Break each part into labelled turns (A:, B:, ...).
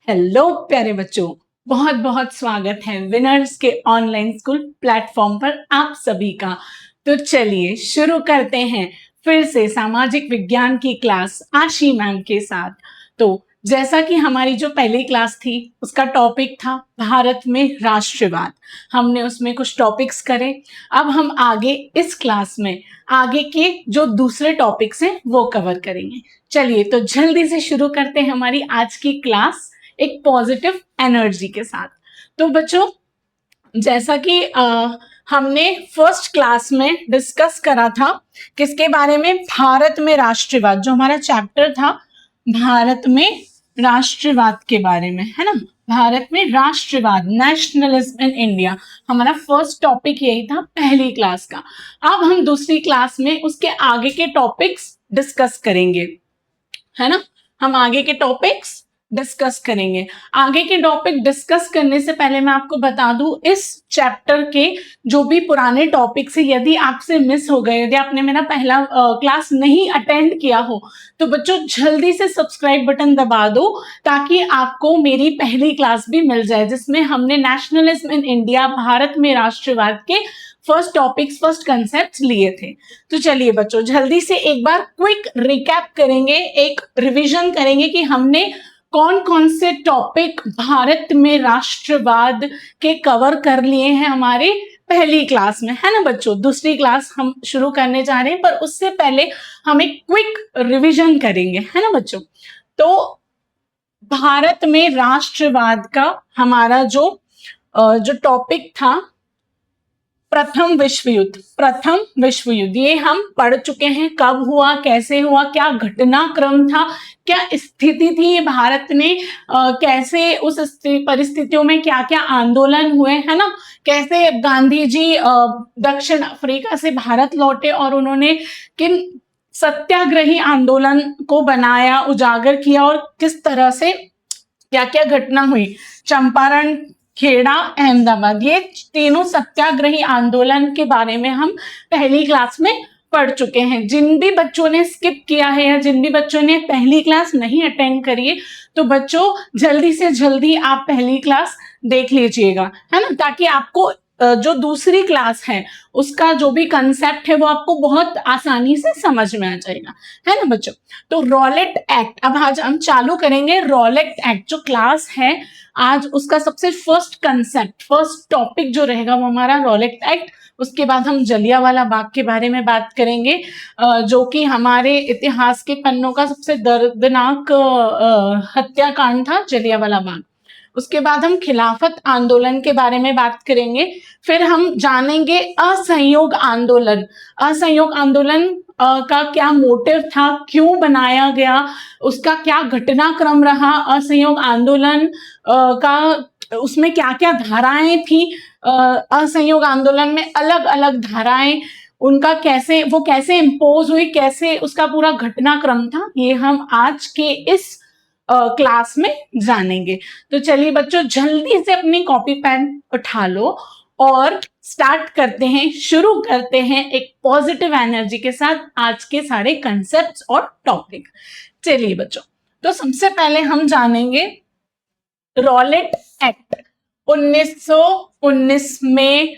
A: Hello प्यारे बच्चों, बहुत बहुत स्वागत है विनर्स के ऑनलाइन स्कूल प्लेटफॉर्म पर आप सभी का। तो चलिए शुरू करते हैं फिर से सामाजिक विज्ञान की क्लास आशी मैम के साथ। तो जैसा कि हमारी जो पहली क्लास थी उसका टॉपिक था भारत में राष्ट्रवाद। हमने उसमें कुछ टॉपिक्स करे। अब हम आगे इस क्लास में आगे के जो दूसरे टॉपिक्स हैं वो कवर करेंगे। चलिए तो जल्दी से शुरू करते हैं हमारी आज की क्लास एक पॉजिटिव एनर्जी के साथ। तो बच्चों, जैसा कि हमने फर्स्ट क्लास में डिस्कस करा था किसके बारे में, भारत में राष्ट्रवाद, जो हमारा चैप्टर था भारत में राष्ट्रवाद के बारे में, है ना। भारत में राष्ट्रवाद, नेशनलिज्म इन इंडिया, हमारा फर्स्ट टॉपिक यही था पहली क्लास का। अब हम दूसरी क्लास में उसके आगे के टॉपिक्स डिस्कस करेंगे, है ना। हम आगे के टॉपिक्स डिस्कस करेंगे। आगे के टॉपिक डिस्कस करने से पहले मैं आपको बता दूं, इस चैप्टर के जो भी पुराने टॉपिक्स है यदि आपसे मिस हो गए, यदि आपने मेरा पहला क्लास नहीं अटेंड किया हो, तो बच्चों जल्दी से सब्सक्राइब बटन दबा दो ताकि आपको मेरी पहली क्लास भी मिल जाए, जिसमें हमने नेशनलिज्म इन इंडिया, भारत में राष्ट्रवाद के फर्स्ट टॉपिक्स, फर्स्ट कंसेप्ट लिए थे। तो चलिए बच्चों जल्दी से एक बार क्विक रिकैप करेंगे, एक रिवीजन करेंगे कि हमने कौन कौन से टॉपिक भारत में राष्ट्रवाद के कवर कर लिए हैं हमारे पहली क्लास में, है ना बच्चों। दूसरी क्लास हम शुरू करने जा रहे हैं, पर उससे पहले हम एक क्विक रिवीजन करेंगे, है ना बच्चों। तो भारत में राष्ट्रवाद का हमारा जो टॉपिक था प्रथम विश्व युद्ध, प्रथम विश्व युद्ध, ये हम पढ़ चुके हैं। कब हुआ, कैसे हुआ, क्या घटनाक्रम था, क्या स्थिति थी भारत में, कैसे उस परिस्थितियों में क्या क्या आंदोलन हुए, है ना। कैसे गांधी जी दक्षिण अफ्रीका से भारत लौटे और उन्होंने किन सत्याग्रही आंदोलन को बनाया, उजागर किया, और किस तरह से क्या क्या घटना हुई। चंपारण, खेड़ा, अहमदाबाद, ये तीनों सत्याग्रही आंदोलन के बारे में हम पहली क्लास में पढ़ चुके हैं। जिन भी बच्चों ने स्किप किया है या जिन भी बच्चों ने पहली क्लास नहीं अटेंड करी है, तो बच्चों जल्दी से जल्दी आप पहली क्लास देख लीजिएगा, है ना, ताकि आपको जो दूसरी क्लास है उसका जो भी कंसेप्ट है वो आपको बहुत आसानी से समझ में आ जाएगा, है ना बच्चों। तो रॉलेट एक्ट, अब आज हम चालू करेंगे रॉलेट एक्ट जो क्लास है आज, उसका सबसे फर्स्ट कंसेप्ट, फर्स्ट टॉपिक जो रहेगा वो हमारा रॉलेट एक्ट। उसके बाद हम जलियांवाला बाग के बारे में बात करेंगे, जो कि हमारे इतिहास के पन्नों का सबसे दर्दनाक हत्याकांड था, जलियांवाला बाग। उसके बाद हम खिलाफत आंदोलन के बारे में बात करेंगे। फिर हम जानेंगे असहयोग आंदोलन, असहयोग आंदोलन का क्या मोटिव था, क्यों बनाया गया, उसका क्या घटनाक्रम रहा, असहयोग आंदोलन का उसमें क्या क्या धाराएं थी, असहयोग आंदोलन में अलग अलग धाराएं, उनका कैसे वो कैसे इम्पोज हुई, कैसे उसका पूरा घटनाक्रम था, ये हम आज के इस क्लास में जानेंगे। तो चलिए बच्चों जल्दी से अपनी कॉपी पेन उठा लो और स्टार्ट करते हैं, शुरू करते हैं एक पॉजिटिव एनर्जी के साथ आज के सारे कंसेप्ट्स और टॉपिक। चलिए बच्चों, तो सबसे पहले हम जानेंगे रॉलेट एक्ट। 1919 में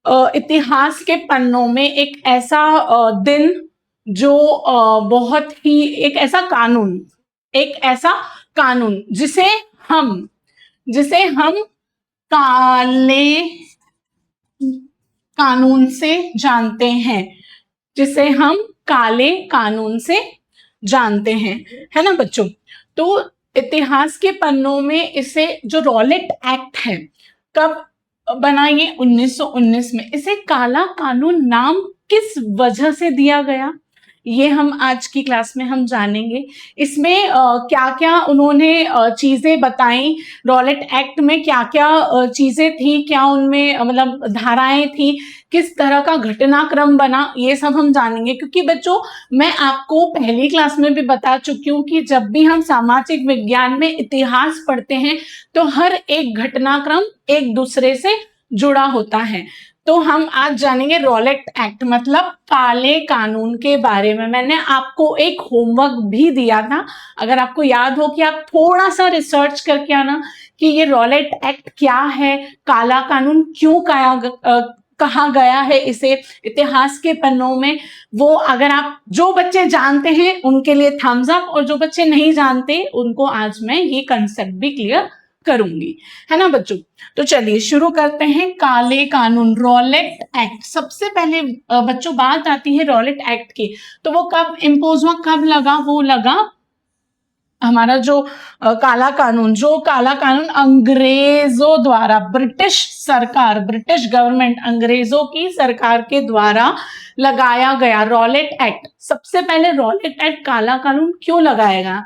A: इतिहास के पन्नों में एक ऐसा दिन जो बहुत ही एक ऐसा कानून जिसे हम काले कानून से जानते हैं, जिसे हम काले कानून से जानते हैं, है ना बच्चों। तो इतिहास के पन्नों में इसे जो रॉलेट एक्ट है कब बना, ये 1919 में। इसे काला कानून नाम किस वजह से दिया गया, ये हम आज की क्लास में हम जानेंगे। इसमें क्या क्या उन्होंने चीजें बताई, रॉलेट एक्ट में क्या क्या चीजें थी, क्या उनमें मतलब धाराएं थी, किस तरह का घटनाक्रम बना, ये सब हम जानेंगे। क्योंकि बच्चों मैं आपको पहली क्लास में भी बता चुकी हूँ कि जब भी हम सामाजिक विज्ञान में इतिहास पढ़ते हैं तो हर एक घटनाक्रम एक दूसरे से जुड़ा होता है। तो हम आज जानेंगे रॉलेट एक्ट मतलब काले कानून के बारे में। मैंने आपको एक होमवर्क भी दिया था, अगर आपको याद हो कि आप थोड़ा सा रिसर्च करके आना कि ये रॉलेट एक्ट क्या है, काला कानून क्यों कहा गया है इसे इतिहास के पन्नों में। वो अगर आप जो बच्चे जानते हैं उनके लिए थम्स अप, और जो बच्चे नहीं जानते उनको आज मैं ये कंसेप्ट भी क्लियर करूंगी, है ना बच्चों। तो चलिए शुरू करते हैं। काले कानून, रॉलेट एक्ट। सबसे पहले बच्चों बात आती है रॉलेट एक्ट की, तो वो कब इम्पोज हुआ, कब लगा? वो लगा हमारा जो काला कानून अंग्रेजों द्वारा, ब्रिटिश सरकार, ब्रिटिश गवर्नमेंट, अंग्रेजों की सरकार के द्वारा लगाया गया रॉलेट एक्ट। सबसे पहले रॉलेट एक्ट, काला कानून क्यों लगाया गया?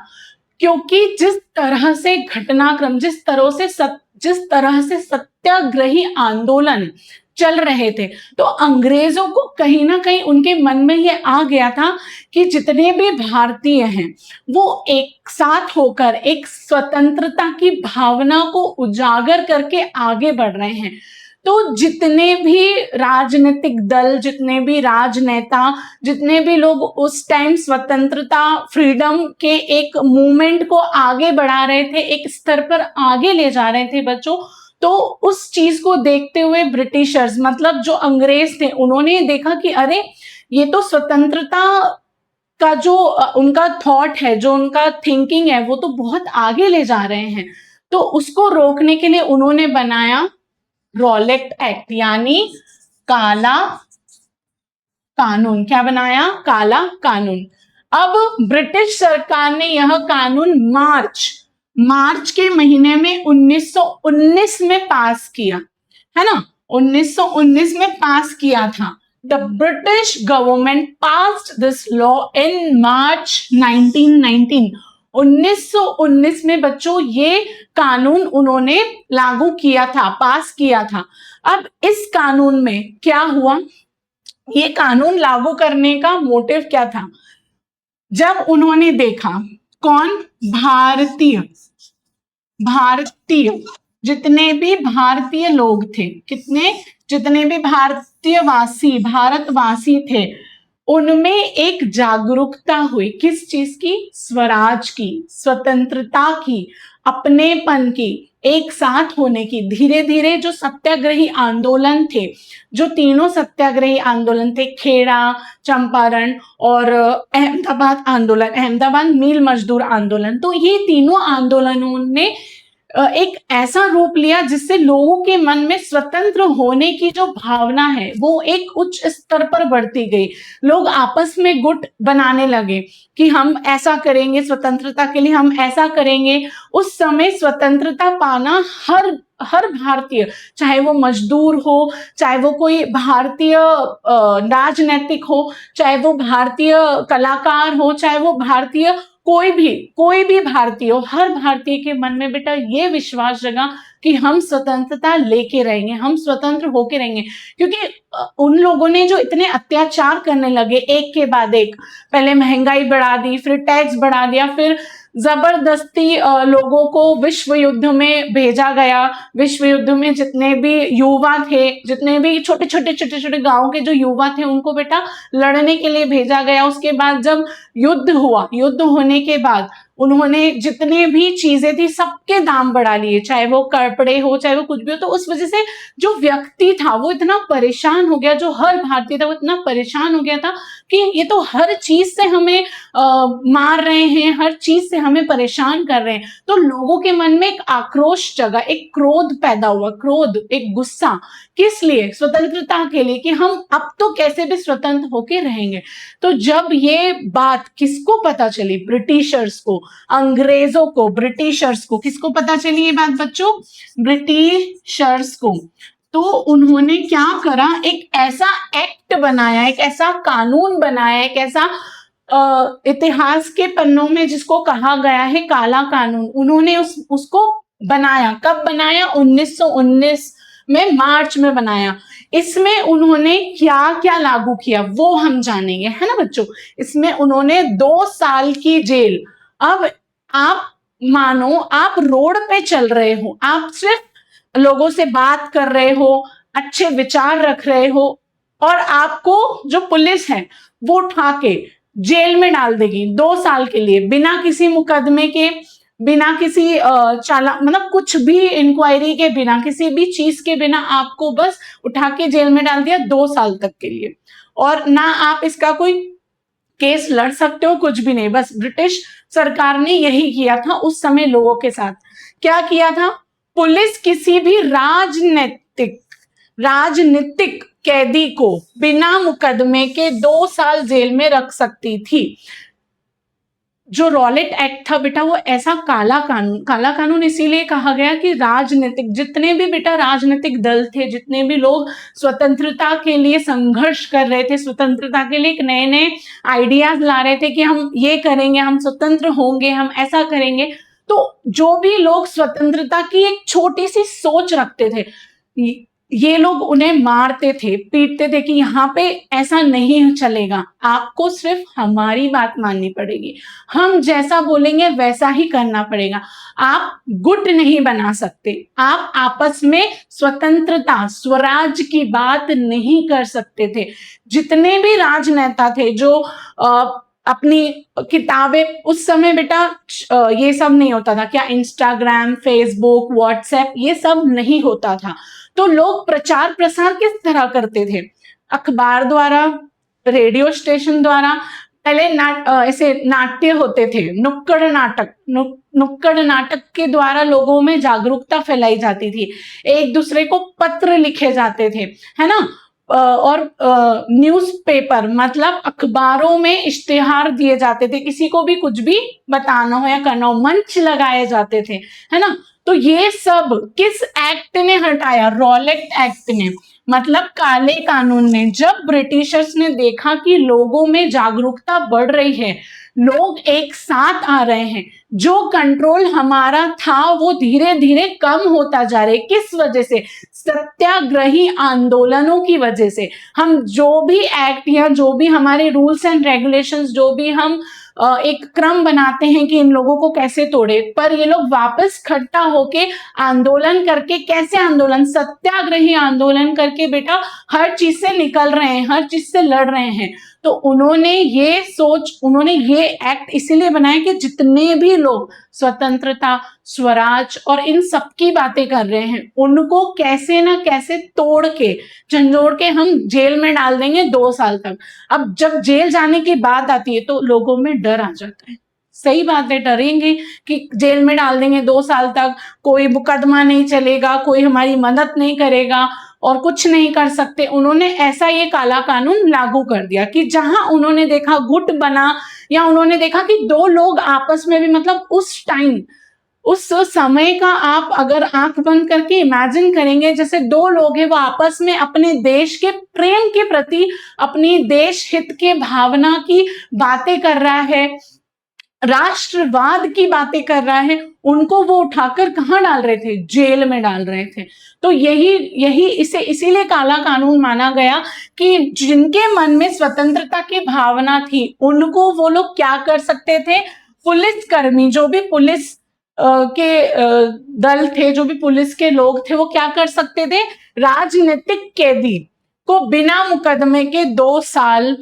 A: क्योंकि जिस तरह से घटनाक्रम, जिस तरह से सत्याग्रही आंदोलन चल रहे थे, तो अंग्रेजों को कहीं ना कहीं उनके मन में ये आ गया था कि जितने भी भारतीय हैं वो एक साथ होकर एक स्वतंत्रता की भावना को उजागर करके आगे बढ़ रहे हैं। तो जितने भी राजनीतिक दल, जितने भी राजनेता, जितने भी लोग उस टाइम स्वतंत्रता, फ्रीडम के एक मूवमेंट को आगे बढ़ा रहे थे, एक स्तर पर आगे ले जा रहे थे बच्चों, तो उस चीज को देखते हुए ब्रिटिशर्स मतलब जो अंग्रेज थे, उन्होंने देखा कि अरे ये तो स्वतंत्रता का जो उनका थॉट है, जो उनका थिंकिंग है, वो तो बहुत आगे ले जा रहे हैं। तो उसको रोकने के लिए उन्होंने बनाया रॉलेट एक्ट, यानी काला कानून। क्या बनाया? काला कानून। अब ब्रिटिश सरकार ने यह कानून मार्च के महीने में 1919 में पास किया, है ना, 1919 में पास किया था। The British government passed this law in March 1919। 1919 में बच्चों ये कानून उन्होंने लागू किया था, पास किया था। अब इस कानून में क्या हुआ, ये कानून लागू करने का मोटिव क्या था? जब उन्होंने देखा, कौन? भारतीय जितने भी भारतीय लोग थे, जितने भी भारतवासी थे, उनमें एक जागरूकता हुई। किस चीज की? स्वराज की, स्वतंत्रता की, अपनेपन की, एक साथ होने की। धीरे धीरे जो सत्याग्रही आंदोलन थे, जो तीनों सत्याग्रही आंदोलन थे, खेड़ा, चंपारण और अहमदाबाद आंदोलन, अहमदाबाद मील मजदूर आंदोलन, तो ये तीनों आंदोलनों ने एक ऐसा रूप लिया जिससे लोगों के मन में स्वतंत्र होने की जो भावना है वो एक उच्च स्तर पर बढ़ती गई। लोग आपस में गुट बनाने लगे कि हम ऐसा करेंगे, स्वतंत्रता के लिए हम ऐसा करेंगे। उस समय स्वतंत्रता पाना हर भारतीय, चाहे वो मजदूर हो, चाहे वो कोई भारतीय राजनैतिक हो, चाहे वो भारतीय कलाकार हो, चाहे वो भारतीय कोई भी भारतीय हो, हर भारतीय के मन में बेटा ये विश्वास जगा कि हम स्वतंत्रता लेके रहेंगे, हम स्वतंत्र होके रहेंगे। क्योंकि उन लोगों ने जो इतने अत्याचार करने लगे एक के बाद एक, पहले महंगाई बढ़ा दी, फिर टैक्स बढ़ा दिया, फिर जबरदस्ती लोगों को विश्व युद्ध में भेजा गया। विश्व युद्ध में जितने भी युवा थे, जितने भी छोटे छोटे गांव के जो युवा थे, उनको बेटा लड़ने के लिए भेजा गया। उसके बाद जब युद्ध हुआ, युद्ध होने के बाद उन्होंने जितने भी चीजें थी सबके दाम बढ़ा लिए, चाहे वो कपड़े हो, चाहे वो कुछ भी हो। तो उस वजह से जो व्यक्ति था वो इतना परेशान हो गया, जो हर भारतीय था वो इतना परेशान हो गया था कि ये तो हर चीज से हमें मार रहे हैं, हर चीज से हमें परेशान कर रहे हैं। तो लोगों के मन में एक आक्रोश जगा, एक क्रोध पैदा हुआ, क्रोध, एक गुस्सा। किस लिए? स्वतंत्रता के लिए, कि हम अब तो कैसे भी स्वतंत्र होके रहेंगे। तो जब ये बात किसको पता चली? ब्रिटिशर्स को, अंग्रेजों को, ब्रिटिशर्स को। किसको पता चली ये बात बच्चों? ब्रिटिशर्स को। तो उन्होंने क्या करा, एक ऐसा एक्ट बनाया, एक ऐसा कानून बनाया, एक ऐसा इतिहास के पन्नों में जिसको कहा गया है काला कानून। उन्होंने उसको बनाया। कब बनाया? 1919 में, मार्च में बनाया। इसमें उन्होंने क्या क्या लागू किया वो हम जानेंगे, है ना बच्चों। इसमें उन्होंने 2 साल की जेल। अब आप मानो आप रोड पे चल रहे हो, आप सिर्फ लोगों से बात कर रहे हो, अच्छे विचार रख रहे हो और आपको जो पुलिस है वो उठा के जेल में डाल देगी 2 साल के लिए, बिना किसी मुकदमे के, बिना किसी चाला मतलब कुछ भी इंक्वायरी के बिना, किसी भी चीज के बिना आपको बस उठा के जेल में डाल दिया 2 साल तक के लिए। और ना आप इसका कोई केस लड़ सकते हो, कुछ भी नहीं। बस ब्रिटिश सरकार ने यही किया था उस समय लोगों के साथ। क्या किया था? पुलिस किसी भी राजनीतिक कैदी को बिना मुकदमे के 2 साल जेल में रख सकती थी। जो रॉलेट एक्ट था बेटा, वो ऐसा काला कानून इसीलिए कहा गया कि राजनीतिक, जितने भी बेटा राजनीतिक दल थे, जितने भी लोग स्वतंत्रता के लिए संघर्ष कर रहे थे, स्वतंत्रता के लिए नए नए आइडियाज ला रहे थे कि हम ये करेंगे, हम स्वतंत्र होंगे, हम ऐसा करेंगे, तो जो भी लोग स्वतंत्रता की एक छोटी सी सोच रखते थे, ये लोग उन्हें मारते थे, पीटते थे कि यहाँ पे ऐसा नहीं चलेगा, आपको सिर्फ हमारी बात माननी पड़ेगी, हम जैसा बोलेंगे वैसा ही करना पड़ेगा, आप गुट नहीं बना सकते, आप आपस में स्वतंत्रता स्वराज की बात नहीं कर सकते थे। जितने भी राजनेता थे जो अपनी किताबें, उस समय बेटा ये सब नहीं होता था, क्या इंस्टाग्राम, फेसबुक, व्हाट्सएप, ये सब नहीं होता था, तो लोग प्रचार प्रसार किस तरह करते थे? अखबार द्वारा, रेडियो स्टेशन द्वारा। पहले ऐसे नाट्य होते थे, नुक्कड़ नाटक के द्वारा लोगों में जागरूकता फैलाई जाती थी, एक दूसरे को पत्र लिखे जाते थे, है ना। और न्यूज़पेपर मतलब अखबारों में इश्तिहार दिए जाते थे, किसी को भी कुछ भी बताना हो या करना हो, मंच लगाए जाते थे, है ना। तो ये सब किस एक्ट ने हटाया? रॉलेट एक्ट ने, मतलब काले कानून ने। जब ब्रिटिशर्स ने देखा कि लोगों में जागरूकता बढ़ रही है, लोग एक साथ आ रहे हैं, जो कंट्रोल हमारा था वो धीरे धीरे कम होता जा रहा है। किस वजह से? सत्याग्रही आंदोलनों की वजह से। हम जो भी एक्ट या जो भी हमारे रूल्स एंड रेगुलेशंस, जो भी हम एक क्रम बनाते हैं कि इन लोगों को कैसे तोड़े, पर ये लोग वापस इकट्ठा होके आंदोलन करके, कैसे आंदोलन? सत्याग्रही आंदोलन करके बेटा हर चीज से निकल रहे हैं, हर चीज से लड़ रहे हैं। तो उन्होंने ये एक्ट इसीलिए बनाया कि जितने भी लोग स्वतंत्रता, स्वराज और इन सब की बातें कर रहे हैं, उनको कैसे ना कैसे तोड़ के, झंझोड़ के हम जेल में डाल देंगे 2 साल तक। अब जब जेल जाने की बात आती है तो लोगों में डर आ जाता है। सही बात है, डरेंगे कि जेल में डाल देंगे 2 साल तक, कोई मुकदमा नहीं चलेगा, कोई हमारी मदद नहीं करेगा और कुछ नहीं कर सकते। उन्होंने ऐसा ये काला कानून लागू कर दिया कि जहां उन्होंने देखा गुट बना, या उन्होंने देखा कि दो लोग आपस में भी, मतलब उस टाइम, उस समय का आप अगर आंख बंद करके इमेजिन करेंगे, जैसे दो लोग हैं वो आपस में अपने देश के प्रेम के प्रति, अपनी देश हित के भावना की बातें कर रहा है, राष्ट्रवाद की बातें कर रहा है, उनको वो उठाकर कहां डाल रहे थे? जेल में डाल रहे थे। तो यही इसे इसीलिए काला कानून माना गया कि जिनके मन में स्वतंत्रता की भावना थी, उनको वो लोग क्या कर सकते थे? पुलिस कर्मी, जो भी पुलिस के दल थे, जो भी पुलिस के लोग थे, वो क्या कर सकते थे? राजनीतिक कैदी को बिना मुकदमे के 2 साल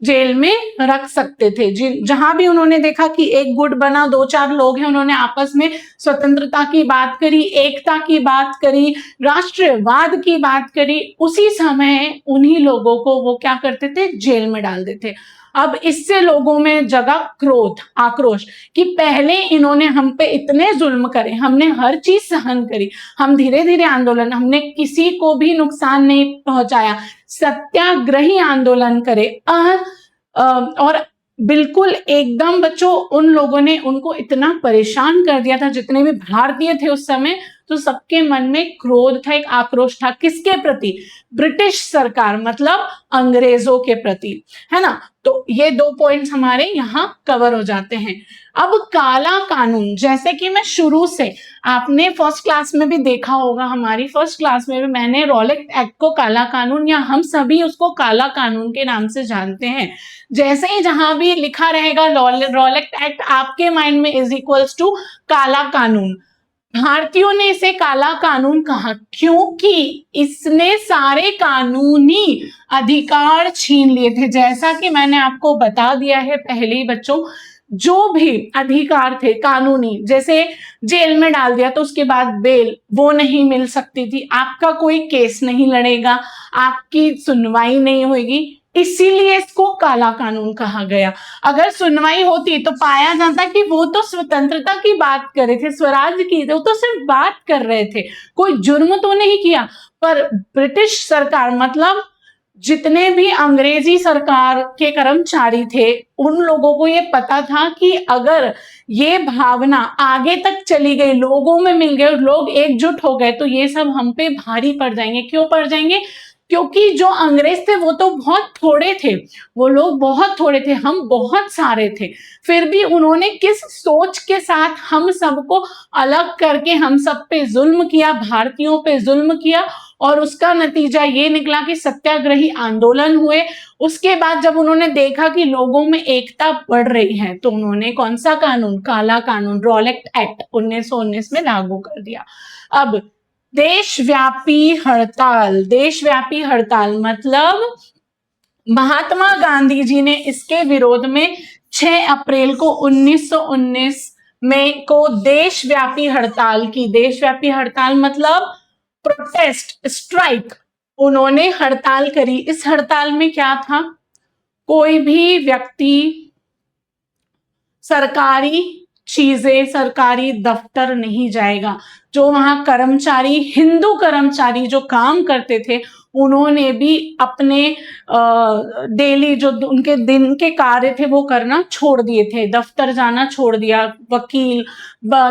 A: जेल में रख सकते थे। जहां भी उन्होंने देखा कि एक गुट बना, 2-4 लोग हैं, उन्होंने आपस में स्वतंत्रता की बात करी, एकता की बात करी, राष्ट्रवाद की बात करी, उसी समय उन्हीं लोगों को वो क्या करते थे? जेल में डाल देते। अब इससे लोगों में जगा क्रोध, आक्रोश कि पहले इन्होंने हम पे इतने जुल्म करे, हमने हर चीज सहन करी, हम धीरे धीरे आंदोलन, हमने किसी को भी नुकसान नहीं पहुंचाया, सत्याग्रही आंदोलन करे। और बिल्कुल एकदम बच्चों, उन लोगों ने उनको इतना परेशान कर दिया था, जितने भी भारतीय थे उस समय, तो सबके मन में क्रोध था, एक आक्रोश था। किसके प्रति? ब्रिटिश सरकार, मतलब अंग्रेजों के प्रति, है ना। तो ये 2 पॉइंट्स हमारे यहाँ कवर हो जाते हैं। अब काला कानून, जैसे कि मैं शुरू से, आपने फर्स्ट क्लास में भी देखा होगा, हमारी फर्स्ट क्लास में भी मैंने रॉलेट एक्ट को काला कानून, या हम सभी उसको काला कानून के नाम से जानते हैं। जैसे ही जहां भी लिखा रहेगा रॉलेट एक्ट, आपके माइंड में इज इक्वल्स टू काला कानून। भारतीयों ने इसे काला कानून कहा क्योंकि इसने सारे कानूनी अधिकार छीन लिए थे। जैसा कि मैंने आपको बता दिया है पहले ही बच्चों, जो भी अधिकार थे कानूनी, जैसे जेल में डाल दिया तो उसके बाद बेल वो नहीं मिल सकती थी, आपका कोई केस नहीं लड़ेगा, आपकी सुनवाई नहीं होगी, इसीलिए इसको काला कानून कहा गया। अगर सुनवाई होती तो पाया जाता कि वो तो स्वतंत्रता की बात कर रहे थे, स्वराज की, वो तो सिर्फ बात कर रहे थे, कोई जुर्म तो नहीं किया। पर ब्रिटिश सरकार मतलब जितने भी अंग्रेजी सरकार के कर्मचारी थे, उन लोगों को ये पता था कि अगर ये भावना आगे तक चली गई, लोगों में मिल गए, लोग एकजुट हो गए, तो ये सब हम पे भारी पड़ जाएंगे। क्यों पड़ जाएंगे? क्योंकि जो अंग्रेज थे वो तो बहुत थोड़े थे, वो लोग बहुत थोड़े थे, हम बहुत सारे थे। फिर भी उन्होंने किस सोच के साथ हम सबको अलग करके हम सब पे जुल्म किया, भारतीयों पे जुल्म किया, और उसका नतीजा ये निकला कि सत्याग्रही आंदोलन हुए। उसके बाद जब उन्होंने देखा कि लोगों में एकता बढ़ रही है, तो उन्होंने कौन सा कानून, काला कानून, रॉलेट एक्ट 1919 में लागू कर दिया। अब देशव्यापी हड़ताल, देशव्यापी हड़ताल मतलब महात्मा गांधी जी ने इसके विरोध में 6 अप्रैल को 1919 में को देशव्यापी हड़ताल की। देशव्यापी हड़ताल मतलब प्रोटेस्ट, स्ट्राइक, उन्होंने हड़ताल करी। इस हड़ताल में क्या था? कोई भी व्यक्ति सरकारी चीजें, सरकारी दफ्तर नहीं जाएगा। जो वहां कर्मचारी, हिंदू कर्मचारी जो काम करते थे, उन्होंने भी अपने डेली जो उनके दिन के कार्य थे वो करना छोड़ दिए थे, दफ्तर जाना छोड़ दिया। वकील,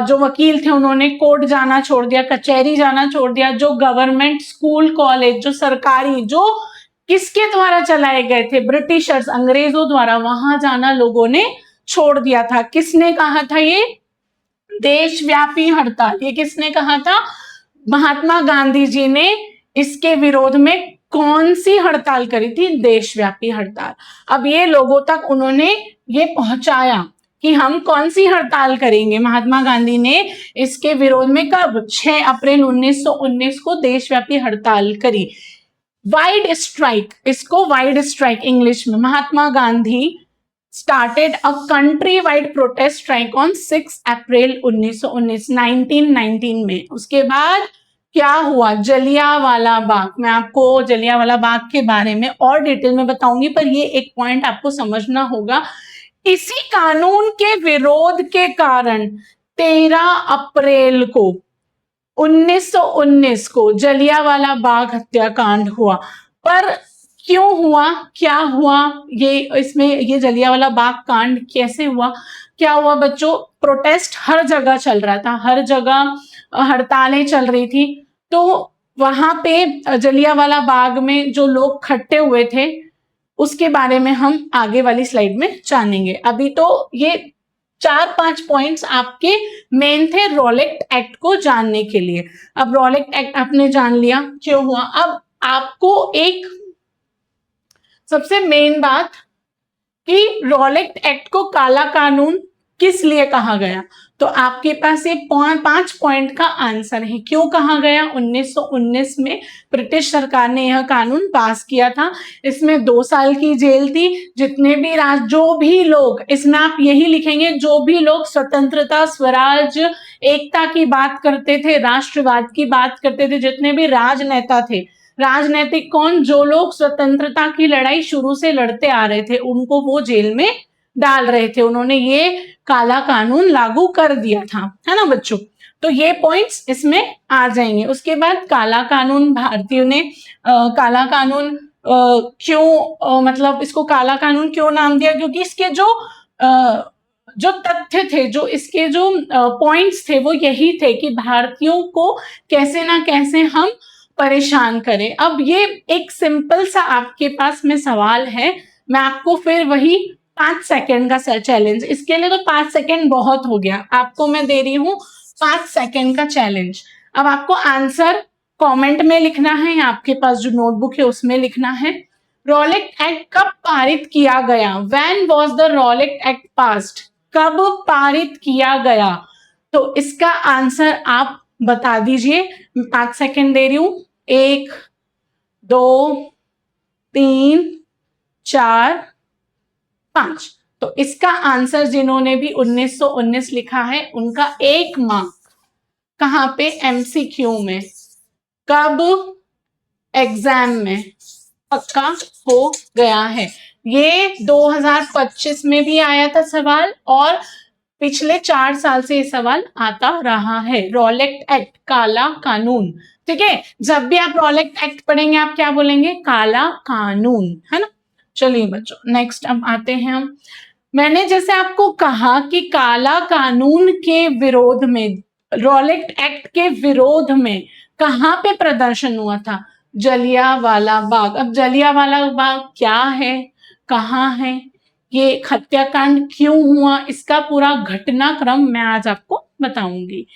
A: जो वकील थे उन्होंने कोर्ट जाना छोड़ दिया, कचहरी जाना छोड़ दिया। जो गवर्नमेंट स्कूल कॉलेज, जो सरकारी, जो किसके द्वारा चलाए गए थे, ब्रिटिशर्स, अंग्रेजों द्वारा, वहां जाना लोगों ने छोड़ दिया था। किसने कहा था ये? देशव्यापी हड़ताल। ये किसने कहा था? महात्मा गांधी जी ने इसके विरोध में कौन सी हड़ताल करी थी? देशव्यापी हड़ताल। अब ये लोगों तक उन्होंने ये पहुंचाया कि हम कौन सी हड़ताल करेंगे। महात्मा गांधी ने इसके विरोध में कब? 6 अप्रैल 1919 को देशव्यापी हड़ताल करी। वाइड स्ट्राइक, इसको वाइड स्ट्राइक इंग्लिश में। Mahatma Gandhi started a country-wide protest strike on 6 अप्रैल 1919 में। उसके बाद क्या हुआ? जलियांवाला बाग। मैं आपको जलियांवाला बाग के बारे में और डिटेल में बताऊंगी, पर ये एक पॉइंट आपको समझना होगा। इसी कानून के विरोध के कारण 13 अप्रैल को 1919 को जलियांवाला बाग हत्याकांड हुआ। पर क्यों हुआ, क्या हुआ, ये इसमें ये जलियांवाला बाग कांड कैसे हुआ, क्या हुआ बच्चों? प्रोटेस्ट हर जगह चल रहा था, हर जगह हड़तालें चल रही थी। तो वहां पे जलियांवाला बाग में जो लोग इकट्ठे हुए थे, उसके बारे में हम आगे वाली स्लाइड में जानेंगे। अभी तो ये 4-5 पॉइंट्स आपके मेन थे रॉलेट एक्ट को जानने के लिए। अब रॉलेट एक्ट आपने जान लिया क्यों हुआ। अब आपको एक सबसे मेन बात कि रॉलेट एक्ट को काला कानून किस लिए कहा गया, तो आपके पास एक 5 पॉइंट का आंसर है। क्यों कहा गया? 1919 में ब्रिटिश सरकार ने यह कानून पास किया था। इसमें 2 साल की जेल थी। जितने भी जो भी लोग, इसमें आप यही लिखेंगे, जो भी लोग स्वतंत्रता, स्वराज, एकता की बात करते थे, राष्ट्रवाद की बात करते थे, जितने भी राजनेता थे, राजनीतिक कौन, जो लोग स्वतंत्रता की लड़ाई शुरू से लड़ते आ रहे थे, उनको वो जेल में डाल रहे थे। उन्होंने ये काला कानून लागू कर दिया था, है ना बच्चों? तो ये पॉइंट्स इसमें आ जाएंगे। उसके बाद काला कानून, भारतीयों ने काला कानून क्यों, मतलब इसको काला कानून क्यों नाम दिया? क्योंकि इसके जो तथ्य थे, जो इसके जो पॉइंट्स थे, वो यही थे कि भारतीयों को कैसे ना कैसे हम परेशान करें। अब ये एक सिंपल सा आपके पास में सवाल है, मैं आपको फिर वही 5 सेकंड का चैलेंज, इसके लिए तो 5 सेकंड बहुत हो गया, आपको मैं दे रही हूँ 5 सेकंड का चैलेंज। अब आपको आंसर कमेंट में लिखना है या आपके पास जो नोटबुक है उसमें लिखना है। रॉलेट एक्ट कब पारित किया गया? When was the Rowlatt act passed? कब पारित किया गया? तो इसका आंसर आप बता दीजिए। 5 सेकंड दे रही हूं। 1, 2, 3, 4, 5। तो इसका आंसर जिन्होंने भी 1919 लिखा है उनका 1 मार्क कहाँ पे? एमसीक्यू में। कब? एग्जाम में पक्का हो गया है। ये 2025 में भी आया था सवाल और पिछले 4 साल से ये सवाल आता रहा है। रॉलेट एक्ट, काला कानून। ठीक है, जब भी आप रॉलेट एक्ट पढ़ेंगे आप क्या बोलेंगे? काला कानून, है ना। चलिए बच्चों, नेक्स्ट अब आते हैं हम। मैंने जैसे आपको कहा कि काला कानून के विरोध में, रॉलेट एक्ट के विरोध में कहां पे प्रदर्शन हुआ था? जलियांवाला बाग। अब जलियांवाला बाग क्या है, कहाँ है, ये हत्याकांड क्यों हुआ, इसका पूरा घटनाक्रम मैं आज आपको बताऊंगी।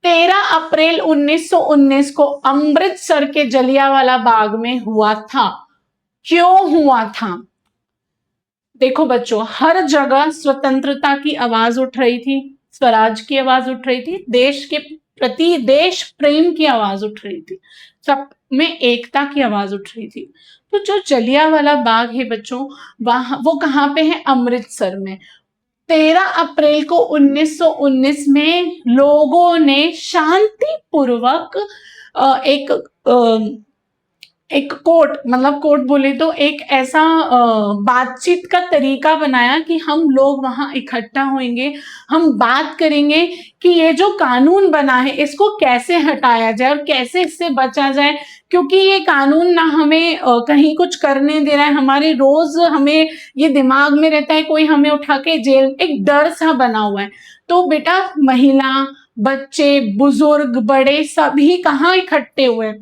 A: 13 अप्रैल 1919 को अमृतसर के जलियांवाला बाग में हुआ था। क्यों हुआ था? देखो बच्चों, हर जगह स्वतंत्रता की आवाज उठ रही थी, स्वराज की आवाज उठ रही थी, देश के प्रति देश प्रेम की आवाज उठ रही थी, सब में एकता की आवाज उठ रही थी। तो जो जलियांवाला बाग है बच्चों, वहां वो कहाँ पे है? अमृतसर में। 13 अप्रैल को 1919 में लोगों ने शांतिपूर्वक एक कोर्ट, मतलब कोर्ट बोले तो एक ऐसा बातचीत का तरीका बनाया कि हम लोग वहां इकट्ठा होंगे, हम बात करेंगे कि ये जो कानून बना है इसको कैसे हटाया जाए और कैसे इससे बचा जाए, क्योंकि ये कानून ना हमें कहीं कुछ करने दे रहा है, हमारे रोज हमें ये दिमाग में रहता है कोई हमें उठा के जेल, एक डर सा बना हुआ है। तो बेटा, महिला, बच्चे, बुजुर्ग, बड़े सभी कहाँ इकट्ठे हुए?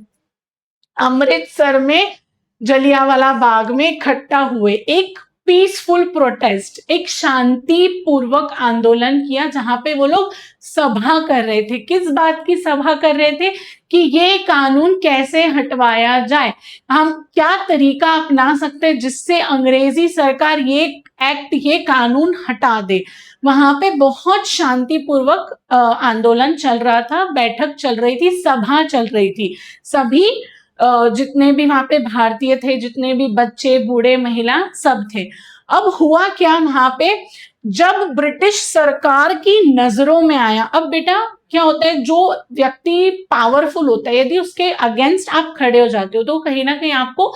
A: अमृतसर में जलियांवाला बाग में इकट्ठा हुए। एक पीसफुल प्रोटेस्ट, एक शांतिपूर्वक आंदोलन किया, जहां पे वो लोग सभा कर रहे थे। किस बात की सभा कर रहे थे? कि ये कानून कैसे हटवाया जाए, हम क्या तरीका अपना सकते हैं जिससे अंग्रेजी सरकार ये एक्ट, ये कानून हटा दे। वहां पे बहुत शांतिपूर्वक आंदोलन चल रहा था, बैठक चल रही थी, सभा चल रही थी। सभी जितने भी वहां पे भारतीय थे, जितने भी बच्चे, बूढ़े, महिला, सब थे। अब हुआ क्या वहां पे? जब ब्रिटिश सरकार की नजरों में आया, अब बेटा क्या होता है, जो व्यक्ति पावरफुल होता है यदि उसके अगेंस्ट आप खड़े हो जाते हो तो कहीं ना कहीं आपको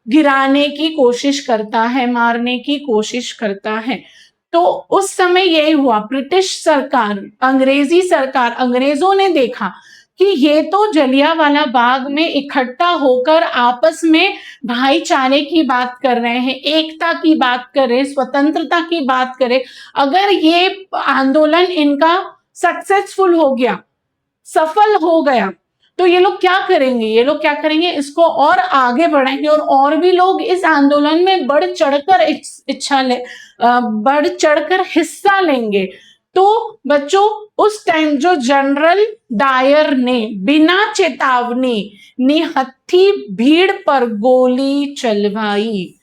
A: गिराने की कोशिश करता है, मारने की कोशिश करता है। तो उस समय यही हुआ। ब्रिटिश सरकार, अंग्रेजी सरकार, अंग्रेजों ने देखा कि ये तो जलियांवाला बाग में इकट्ठा होकर आपस में भाईचारे की बात कर रहे हैं, एकता की बात कर रहे हैं, स्वतंत्रता की बात करें। अगर ये आंदोलन इनका सक्सेसफुल हो गया, सफल हो गया, तो ये लोग क्या करेंगे? ये लोग क्या करेंगे? इसको और आगे बढ़ाएंगे और भी लोग इस आंदोलन में बढ़ चढ़कर हिस्सा लेंगे। तो बच्चों, उस टाइम जो जनरल डायर ने बिना चेतावनी निहत्थी भीड़ पर गोली चलवाई,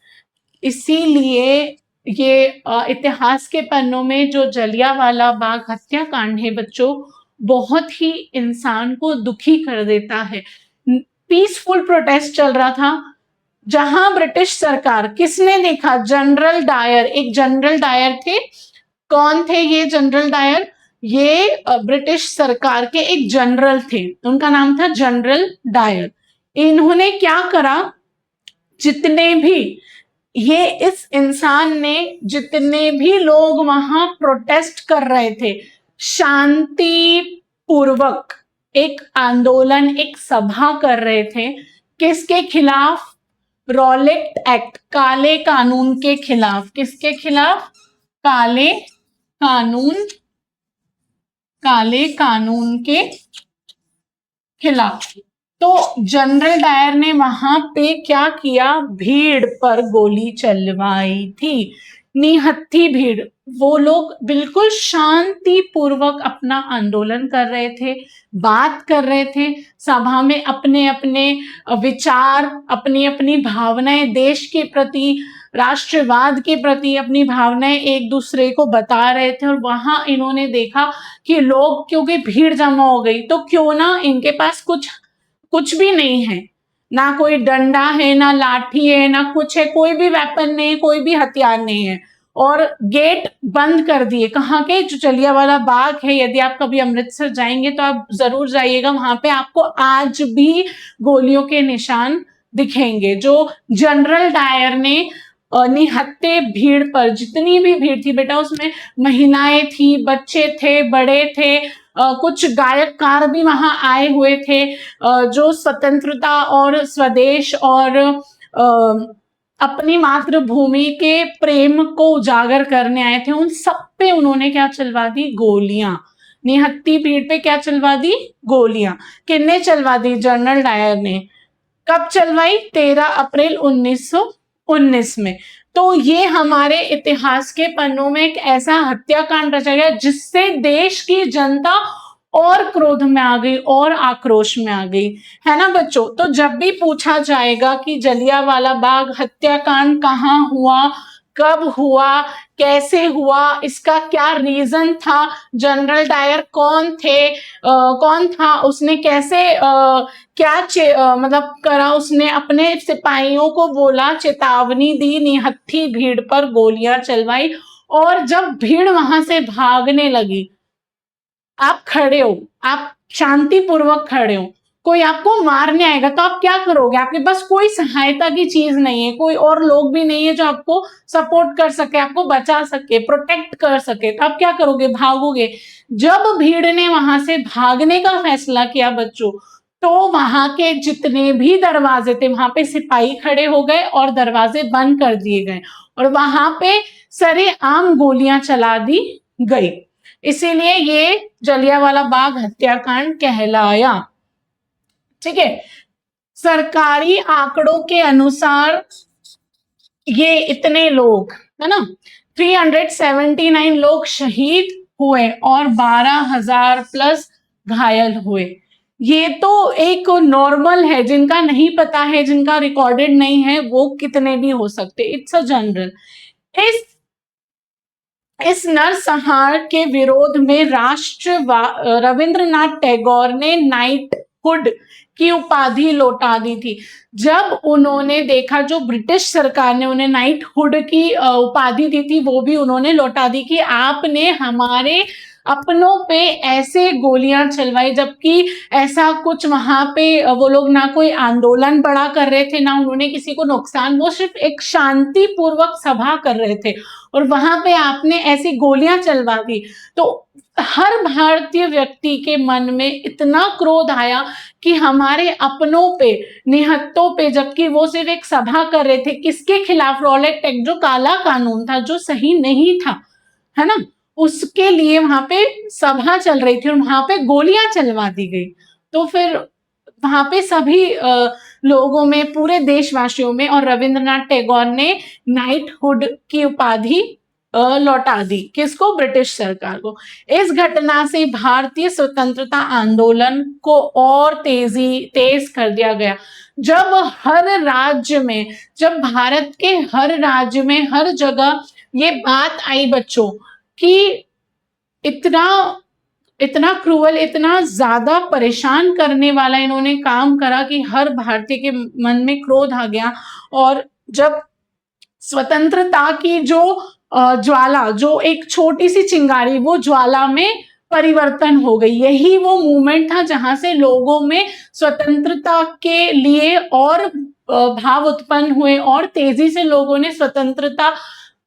A: इसीलिए ये इतिहास के पन्नों में जो जलियांवाला बाग हत्याकांड है बच्चों, बहुत ही इंसान को दुखी कर देता है। पीसफुल प्रोटेस्ट चल रहा था, जहां ब्रिटिश सरकार, किसने देखा? जनरल डायर, एक जनरल डायर थे। कौन थे ये जनरल डायर? ये ब्रिटिश सरकार के एक जनरल थे, उनका नाम था जनरल डायर। इन्होंने क्या करा? जितने भी ये इस इंसान ने, जितने भी लोग वहां प्रोटेस्ट कर रहे थे, शांति पूर्वक एक आंदोलन, एक सभा कर रहे थे। किसके खिलाफ? रॉलेट एक्ट, काले कानून के खिलाफ। किसके खिलाफ? काले कानून, काले कानून के खिलाफ। तो जनरल डायर ने वहां पे क्या किया? भीड़ पर गोली चलवाई थी, निहत्थी भीड़। वो लोग बिल्कुल शांतिपूर्वक अपना आंदोलन कर रहे थे, बात कर रहे थे, सभा में अपने अपने विचार, अपनी अपनी भावनाएं देश के प्रति, राष्ट्रवाद के प्रति अपनी भावनाएं एक दूसरे को बता रहे थे। और वहां इन्होंने देखा कि लोग, क्योंकि भीड़ जमा हो गई, तो क्यों ना इनके पास कुछ भी नहीं है, ना कोई डंडा है, ना लाठी है, ना कुछ है, कोई भी वेपन नहीं है, कोई भी हथियार नहीं है, और गेट बंद कर दिए। कहाँ के? जो जलियांवाला बाग है, यदि आप कभी अमृतसर जाएंगे तो आप जरूर जाइएगा, वहां पे आपको आज भी गोलियों के निशान दिखेंगे, जो जनरल डायर ने निहत्थे भीड़ पर, जितनी भी भीड़ थी बेटा, उसमें महिलाएं थी, बच्चे थे, बड़े थे, कुछ गायककार भी वहां आए हुए थे, जो स्वतंत्रता और स्वदेश और अपनी मातृभूमि के प्रेम को उजागर करने आए थे। उन सब पे उन्होंने क्या चलवा दी? गोलियां। निहत्थी भीड़ पे क्या चलवा दी? गोलियां। किसने चलवा दी? जनरल डायर ने। कब चलवाई? 13 अप्रैल 1919 में। तो ये हमारे इतिहास के पन्नों में एक ऐसा हत्याकांड रचा गया जिससे देश की जनता और क्रोध में आ गई और आक्रोश में आ गई, है ना बच्चों। तो जब भी पूछा जाएगा कि जलियांवाला बाग हत्याकांड कहाँ हुआ, कब हुआ, कैसे हुआ, इसका क्या रीजन था, जनरल डायर कौन थे, कौन था, उसने कैसे क्या मतलब करा, उसने अपने सिपाहियों को बोला, चेतावनी दी, निहत्थी भीड़ पर गोलियां चलवाई, और जब भीड़ वहां से भागने लगी, आप खड़े हो, आप शांतिपूर्वक खड़े हो, कोई आपको मारने आएगा तो आप क्या करोगे? आपके पास कोई सहायता की चीज नहीं है, कोई और लोग भी नहीं है जो आपको सपोर्ट कर सके, आपको बचा सके, प्रोटेक्ट कर सके, तो आप क्या करोगे? भागोगे। जब भीड़ ने वहां से भागने का फैसला किया बच्चों, तो वहां के जितने भी दरवाजे थे, वहां पे सिपाही खड़े हो गए और दरवाजे बंद कर दिए गए, और वहां पे सरेआम गोलियां चला दी गई। इसीलिए ये जलियांवाला बाग हत्याकांड कहलाया। ठीक है। सरकारी आंकड़ों के अनुसार ये इतने लोग, है ना, 379 लोग शहीद हुए और 12,000 प्लस घायल हुए। ये तो एक नॉर्मल है, जिनका नहीं पता है, जिनका रिकॉर्डेड नहीं है, वो कितने भी हो सकते, इट्स अ जनरल। इस नरसंहार के विरोध में रविंद्रनाथ टैगोर ने नाइटहुड की उपाधि लौटा दी थी। जब उन्होंने देखा, जो ब्रिटिश सरकार ने उन्हें नाइटहुड की उपाधि दी थी, वो भी उन्होंने लौटा दी कि आपने हमारे अपनों पे ऐसे गोलियां चलवाई, जबकि ऐसा कुछ वहां पे वो लोग ना कोई आंदोलन बड़ा कर रहे थे, ना उन्होंने किसी को नुकसान, वो सिर्फ एक शांतिपूर्वक सभा कर रहे थे, और वहां पे आपने ऐसी गोलियां चलवा दी। तो हर भारतीय व्यक्ति के मन में इतना क्रोध आया कि हमारे अपनों पे, निहत्थों पे, जबकि वो सिर्फ एक सभा कर रहे थे, किसके खिलाफ? रॉलेट एक्ट, जो काला कानून था, जो सही नहीं था, है ना, उसके लिए वहां पे सभा चल रही थी और वहां पे गोलियां चलवा दी गई। तो फिर वहां पे सभी लोगों में, पूरे देशवासियों में, और रविंद्रनाथ टैगोर ने नाइटहुड की उपाधि लौटा दी। किसको? ब्रिटिश सरकार को। इस घटना से भारतीय स्वतंत्रता आंदोलन को और तेज कर दिया गया। जब हर राज्य में, जब भारत के हर राज्य में, हर जगह ये बात आई बच्चों कि इतना इतना क्रूअल, इतना ज्यादा परेशान करने वाला इन्होंने काम करा कि हर भारतीय के मन में क्रोध आ गया। और जब स्वतंत्रता की जो ज्वाला, जो एक छोटी सी चिंगारी, वो ज्वाला में परिवर्तन हो गई। यही वो मूवमेंट था जहां से लोगों में स्वतंत्रता के लिए और भाव उत्पन्न हुए, और तेजी से लोगों ने स्वतंत्रता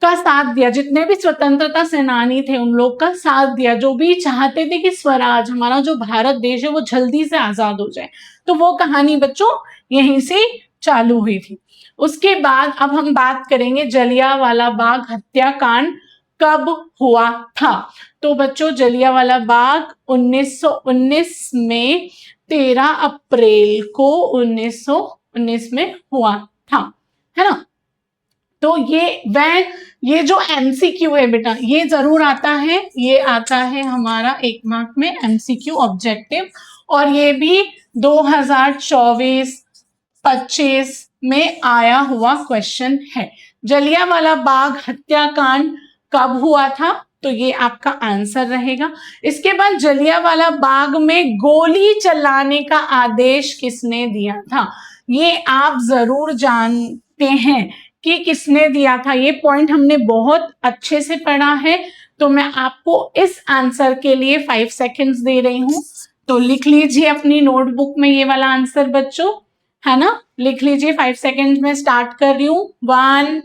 A: का साथ दिया। जितने भी स्वतंत्रता सेनानी थे, उन लोग का साथ दिया, जो भी चाहते थे कि स्वराज, हमारा जो भारत देश है, वो जल्दी से आजाद हो जाए। तो वो कहानी बच्चों यहीं से चालू हुई थी। उसके बाद अब हम बात करेंगे जलियांवाला बाग हत्याकांड कब हुआ था। तो बच्चों, जलियांवाला बाग 1919 में 13 अप्रैल को 1919 में हुआ था, है ना। तो ये जो एमसीक्यू है बेटा, ये जरूर आता है, ये आता है हमारा 1 मार्क में एमसीक्यू ऑब्जेक्टिव, और ये भी 2024-25 में आया हुआ क्वेश्चन है। जलियांवाला बाग हत्याकांड कब हुआ था? तो ये आपका आंसर रहेगा। इसके बाद जलियांवाला बाग में गोली चलाने का आदेश किसने दिया था? ये आप जरूर जानते हैं कि किसने दिया था, ये पॉइंट हमने बहुत अच्छे से पढ़ा है। तो मैं आपको इस आंसर के लिए 5 सेकंड्स दे रही हूं, तो लिख लीजिए अपनी नोटबुक में ये वाला आंसर बच्चों, है ना? लिख लीजिए, 5 सेकंड में स्टार्ट कर रही हूं। 1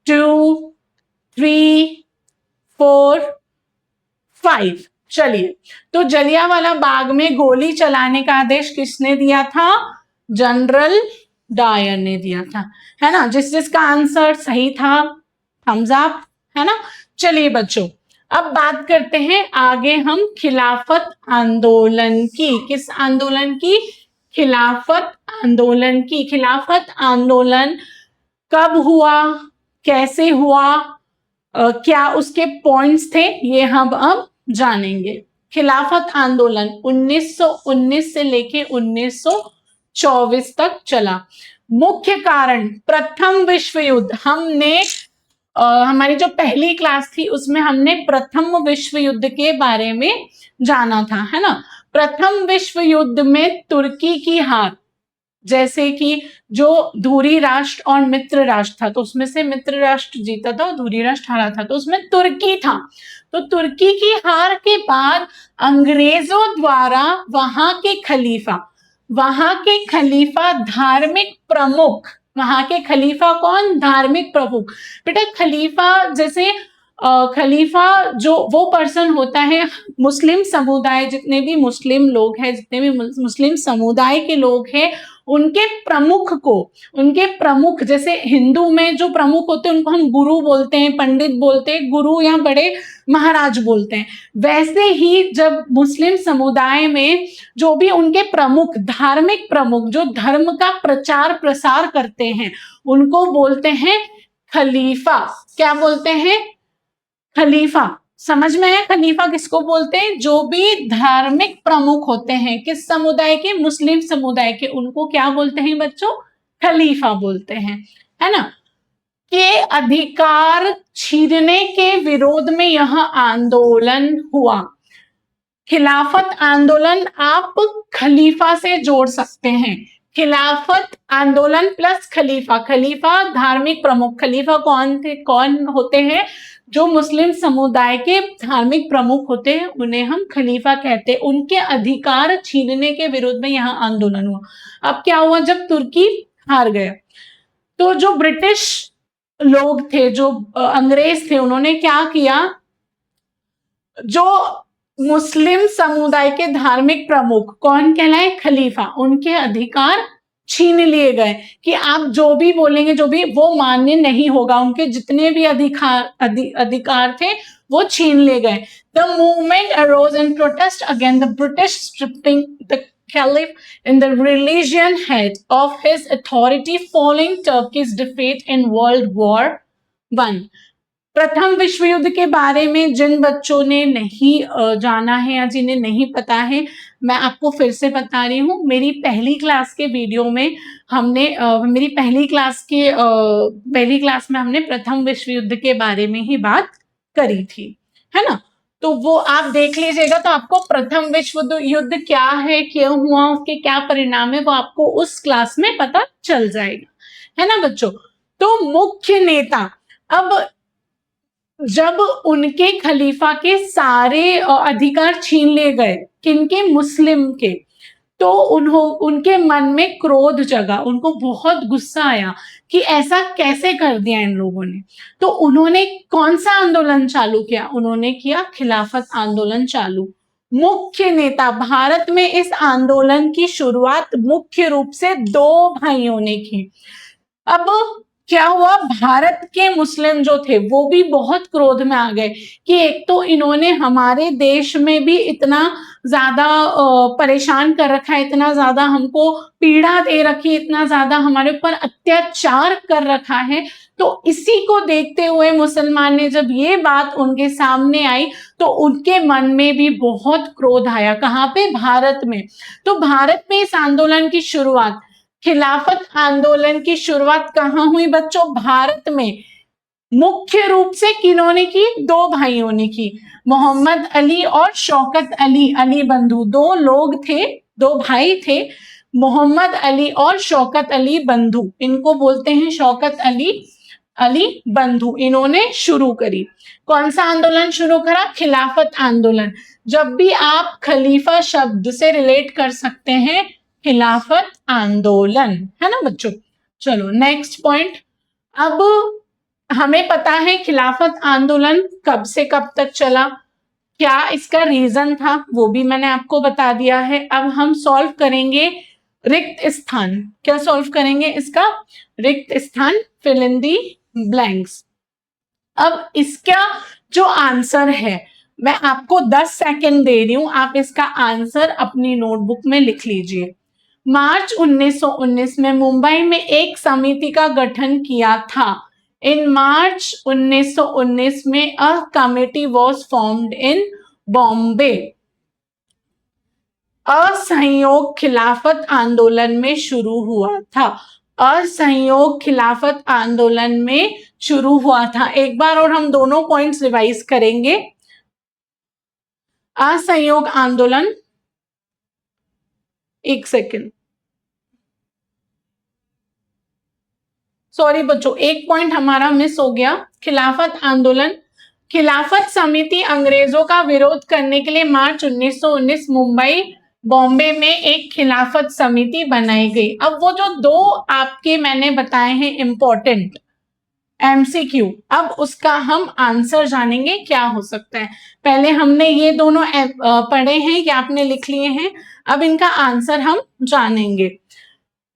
A: 2 3 4 5। चलिए, तो जलियांवाला बाग में गोली चलाने का आदेश किसने दिया था? जनरल डायर ने दिया था, है ना? जिसका आंसर सही था थम्स अप, है ना? चलिए बच्चों, अब बात करते हैं आगे हम खिलाफत आंदोलन की। किस आंदोलन की? खिलाफत आंदोलन की। खिलाफत आंदोलन कब हुआ, कैसे हुआ, क्या उसके पॉइंट्स थे, ये हम अब जानेंगे। खिलाफत आंदोलन 1919 से लेके 1924 तक चला। मुख्य कारण प्रथम विश्व युद्ध। हमने हमारी जो पहली क्लास थी उसमें हमने प्रथम विश्व युद्ध के बारे में जाना था, है ना? प्रथम विश्व युद्ध में तुर्की की हार, जैसे कि जो धुरी राष्ट्र और मित्र राष्ट्र था, तो उसमें से मित्र राष्ट्र जीता था और धुरी राष्ट्र हारा था, तो उसमें तुर्की था। तो तुर्की की हार के बाद अंग्रेजों द्वारा वहां के खलीफा धार्मिक प्रमुख, वहां के खलीफा कौन? धार्मिक प्रमुख। बेटा खलीफा जैसे खलीफा जो वो पर्सन होता है, मुस्लिम समुदाय, जितने भी मुस्लिम लोग हैं, जितने भी मुस्लिम समुदाय के लोग हैं, उनके प्रमुख जैसे हिंदू में जो प्रमुख होते हैं उनको हम गुरु बोलते हैं, पंडित बोलते हैं, गुरु या बड़े महाराज बोलते हैं। वैसे ही जब मुस्लिम समुदाय में जो भी उनके प्रमुख, धार्मिक प्रमुख, जो धर्म का प्रचार प्रसार करते हैं, उनको बोलते हैं खलीफा। क्या बोलते हैं? खलीफा। समझ में है खलीफा किसको बोलते हैं? जो भी धार्मिक प्रमुख होते हैं, किस समुदाय के? मुस्लिम समुदाय के, उनको क्या बोलते हैं बच्चों? खलीफा बोलते हैं, है ना? के अधिकार छीनने के विरोध में यह आंदोलन हुआ। खिलाफत आंदोलन आप खलीफा से जोड़ सकते हैं। खिलाफत आंदोलन प्लस खलीफा। खलीफा धार्मिक प्रमुख। खलीफा कौन होते हैं? जो मुस्लिम समुदाय के धार्मिक प्रमुख होते हैं, उन्हें हम खलीफा कहते हैं। उनके अधिकार छीनने के विरोध में यहाँ आंदोलन हुआ। अब क्या हुआ? जब तुर्की हार गया तो जो ब्रिटिश लोग थे, जो अंग्रेज थे, उन्होंने क्या किया? जो मुस्लिम समुदाय के धार्मिक प्रमुख कौन कहलाए? खलीफा। उनके अधिकार छीन लिए गए कि आप जो भी बोलेंगे, जो भी, वो मान्य नहीं होगा। उनके जितने भी अधिकार थे वो छीन लिए गए। The movement arose in protest against the British stripping the caliph in the religion head of his authority following Turkey's defeat in World War I. प्रथम विश्व युद्ध के बारे में जिन बच्चों ने नहीं जाना है या जिन्हें नहीं पता है, मैं आपको फिर से बता रही हूँ। मेरी पहली क्लास के वीडियो में हमने मेरी पहली क्लास में हमने प्रथम विश्व युद्ध के बारे में ही बात करी थी, है ना? तो वो आप देख लीजिएगा, तो आपको प्रथम विश्व युद्ध क्या है, क्यों हुआ, उसके क्या परिणाम है, वो आपको उस क्लास में पता चल जाएगा, है ना बच्चों? तो मुख्य नेता, अब जब उनके खलीफा के सारे अधिकार छीन लिए गए, किनके? मुस्लिम के, तो उनके मन में क्रोध जगा, उनको बहुत गुस्सा आया कि ऐसा कैसे कर दिया इन लोगों ने। तो उन्होंने कौन सा आंदोलन चालू किया? उन्होंने किया खिलाफत आंदोलन चालू। मुख्य नेता, भारत में इस आंदोलन की शुरुआत मुख्य रूप से 2 भाइयों ने की। अब क्या हुआ? भारत के मुस्लिम जो थे वो भी बहुत क्रोध में आ गए कि एक तो इन्होंने हमारे देश में भी इतना ज्यादा परेशान कर रखा है, इतना ज्यादा हमको पीड़ा दे रखी, इतना ज्यादा हमारे ऊपर अत्याचार कर रखा है। तो इसी को देखते हुए मुसलमान ने, जब ये बात उनके सामने आई, तो उनके मन में भी बहुत क्रोध आया। कहाँ पे? भारत में। तो भारत में इस आंदोलन की शुरुआत खिलाफत आंदोलन की शुरुआत कहाँ हुई बच्चों? भारत में। मुख्य रूप से किन्होंने की? दो भाइयों ने की, मोहम्मद अली और शौकत अली, अली बंधु। दो लोग थे, दो भाई थे, मोहम्मद अली और शौकत अली बंधु। इनको बोलते हैं शौकत अली, अली बंधु। इन्होंने शुरू करी। कौन सा आंदोलन शुरू करा? खिलाफत आंदोलन। जब भी आप खलीफा शब्द से रिलेट कर सकते हैं खिलाफत आंदोलन, है ना बच्चों। चलो नेक्स्ट पॉइंट। अब हमें पता है खिलाफत आंदोलन कब से कब तक चला, क्या इसका रीजन था वो भी मैंने आपको बता दिया है। अब हम सॉल्व करेंगे रिक्त स्थान। क्या सॉल्व करेंगे इसका? रिक्त स्थान, फिल इन दी ब्लैंक्स। अब इसका जो आंसर है मैं आपको 10 सेकंड दे रही हूं, आप इसका आंसर अपनी नोटबुक में लिख लीजिए। मार्च 1919 में मुंबई में एक समिति का गठन किया था। इन मार्च 1919 में a committee was formed in Bombay. असहयोग खिलाफत आंदोलन में शुरू हुआ था। असहयोग खिलाफत आंदोलन में शुरू हुआ था। एक बार और हम दोनों पॉइंट्स रिवाइज करेंगे। असहयोग आंदोलन, एक सेकेंड, सॉरी बच्चों, एक पॉइंट हमारा मिस हो गया। खिलाफत आंदोलन, खिलाफत समिति अंग्रेजों का विरोध करने के लिए मार्च 1919 मुंबई बॉम्बे में एक खिलाफत समिति बनाई गई। अब वो जो दो आपके मैंने बताए हैं इंपॉर्टेंट एमसीक्यू, अब उसका हम आंसर जानेंगे क्या हो सकता है। पहले हमने ये दोनों पढ़े हैं या आपने लिख लिए हैं, अब इनका आंसर हम जानेंगे।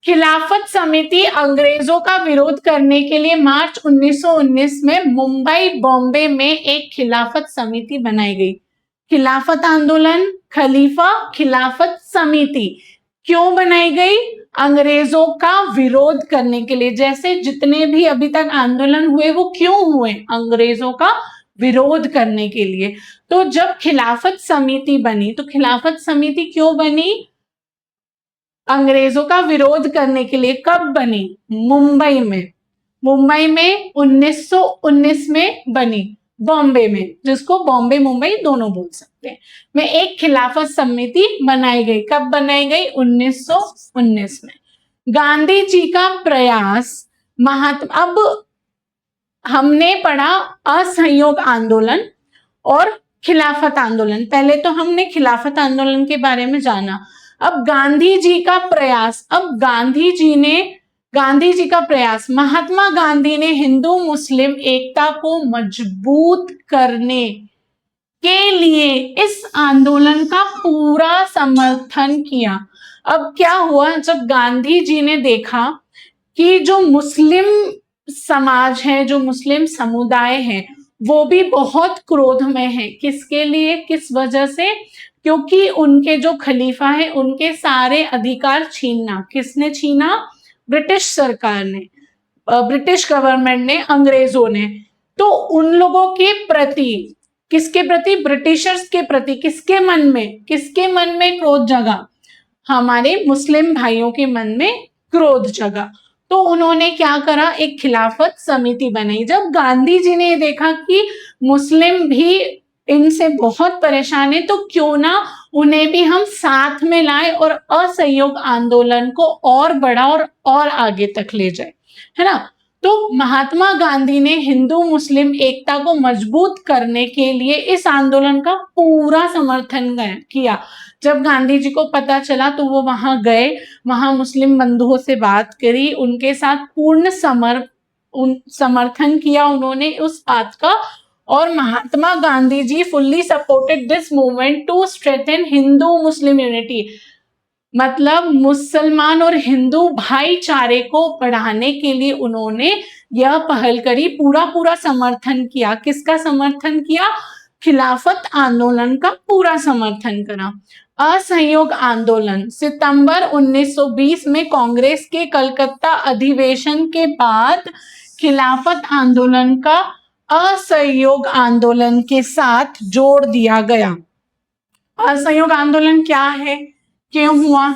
A: खिलाफत समिति अंग्रेजों का विरोध करने के लिए मार्च 1919 में मुंबई बॉम्बे में एक खिलाफत समिति बनाई गई। खिलाफत आंदोलन, खलीफा, खिलाफत समिति क्यों बनाई गई? अंग्रेजों का विरोध करने के लिए। जैसे जितने भी अभी तक आंदोलन हुए वो क्यों हुए? अंग्रेजों का विरोध करने के लिए। तो जब खिलाफत समिति बनी, तो खिलाफत समिति क्यों बनी? अंग्रेजों का विरोध करने के लिए। कब बनी? मुंबई में। मुंबई में 1919 में बनी, बॉम्बे में, जिसको बॉम्बे मुंबई दोनों बोल सकते हैं, में एक खिलाफत समिति बनाई गई। कब बनाई गई? 1919 में। गांधी जी का प्रयास, महात्मा, अब हमने पढ़ा असहयोग आंदोलन और खिलाफत आंदोलन। पहले तो हमने खिलाफत आंदोलन के बारे में जाना। अब गांधी जी का प्रयास, अब गांधी जी का प्रयास, महात्मा गांधी ने हिंदू मुस्लिम एकता को मजबूत करने के लिए इस आंदोलन का पूरा समर्थन किया। अब क्या हुआ? जब गांधी जी ने देखा कि जो मुस्लिम समाज है, जो मुस्लिम समुदाय है, वो भी बहुत क्रोध में है। किसके लिए? किस वजह से? क्योंकि उनके जो खलीफा है उनके सारे अधिकार छीनना। किसने छीना? ब्रिटिश सरकार ने, ब्रिटिश गवर्नमेंट ने, अंग्रेजों ने। तो उन लोगों के प्रति, किसके प्रति? ब्रिटिशर्स के प्रति। किसके मन में क्रोध जगा? हमारे मुस्लिम भाइयों के मन में क्रोध जगा। तो उन्होंने क्या करा? एक खिलाफत समिति बनाई। जब गांधी जी ने देखा कि मुस्लिम भी इनसे बहुत परेशान है, तो क्यों ना उन्हें भी हम साथ में लाए और असहयोग आंदोलन को और बड़ा और आगे तक ले जाए, है ना। तो महात्मा गांधी ने हिंदू मुस्लिम एकता को मजबूत करने के लिए इस आंदोलन का पूरा समर्थन किया। जब गांधी जी को पता चला तो वो वहां गए, वहां मुस्लिम बंधुओं से बात करी, उनके साथ पूर्ण समर्थन किया उन्होंने उस बात का। और Mahatma Gandhi ji fully supported this movement to strengthen Hindu Muslim unity. मतलब मुसलमान और हिंदू भाईचारे को बढ़ाने के लिए उन्होंने यह पहल करी, पूरा समर्थन किया। किसका समर्थन किया? खिलाफत आंदोलन का पूरा समर्थन करा। असहयोग आंदोलन, सितंबर 1920 में कांग्रेस के कलकत्ता अधिवेशन के बाद खिलाफत आंदोलन का असहयोग आंदोलन के साथ जोड़ दिया गया। असहयोग आंदोलन क्या है, क्यों हुआ,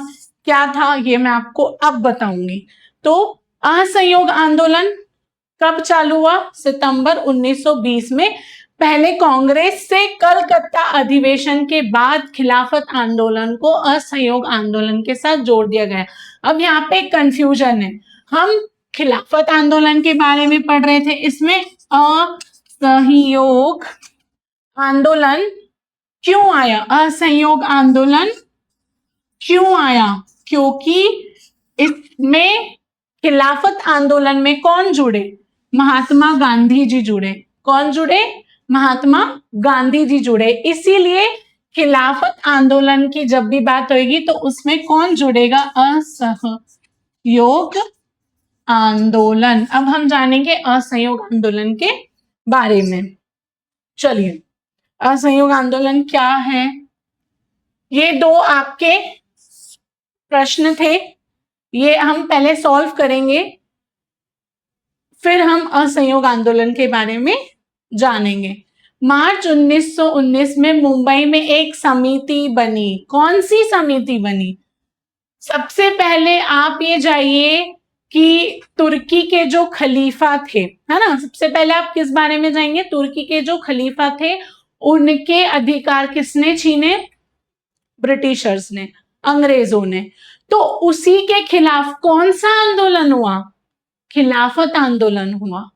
A: क्या था ये मैं आपको अब बताऊंगी। तो असहयोग आंदोलन कब चालू हुआ? सितंबर 1920 में। पहले कांग्रेस से कलकत्ता अधिवेशन के बाद खिलाफत आंदोलन को असहयोग आंदोलन के साथ जोड़ दिया गया। अब यहाँ पे कंफ्यूजन है, हम खिलाफत आंदोलन के बारे में पढ़ रहे थे, इसमें असहयोग आंदोलन क्यों आया? असहयोग आंदोलन क्यों आया? क्योंकि इसमें खिलाफत आंदोलन में कौन जुड़े? महात्मा गांधी जी जुड़े। कौन जुड़े? महात्मा गांधी जी जुड़े। इसीलिए खिलाफत आंदोलन की जब भी बात होगी तो उसमें कौन जुड़ेगा? असहयोग आंदोलन। अब हम जानेंगे असहयोग आंदोलन के बारे में। चलिए, असहयोग आंदोलन क्या है? ये दो आपके प्रश्न थे, ये हम पहले सॉल्व करेंगे, फिर हम असहयोग आंदोलन के बारे में जानेंगे। मार्च 1919 में मुंबई में एक समिति बनी। कौन सी समिति बनी? सबसे पहले आप ये जाइए कि तुर्की के जो खलीफा थे, है ना, सबसे पहले आप किस बारे में जाएंगे? तुर्की के जो खलीफा थे उनके अधिकार किसने छीने? ब्रिटिशर्स ने, अंग्रेजों ने। तो उसी के खिलाफ कौन सा आंदोलन हुआ? खिलाफत आंदोलन हुआ।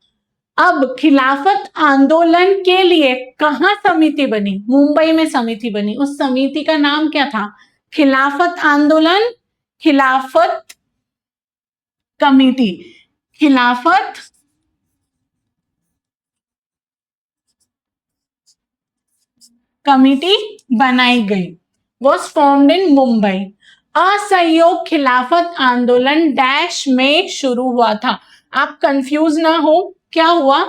A: अब खिलाफत आंदोलन के लिए कहां समिति बनी? मुंबई में समिति बनी। उस समिति का नाम क्या था? खिलाफत आंदोलन, खिलाफत कमिटी, खिलाफत कमिटी बनाई गई। Was formed in Mumbai. असहयोग खिलाफत आंदोलन डैश में शुरू हुआ था। आप कंफ्यूज ना हो, क्या हुआ?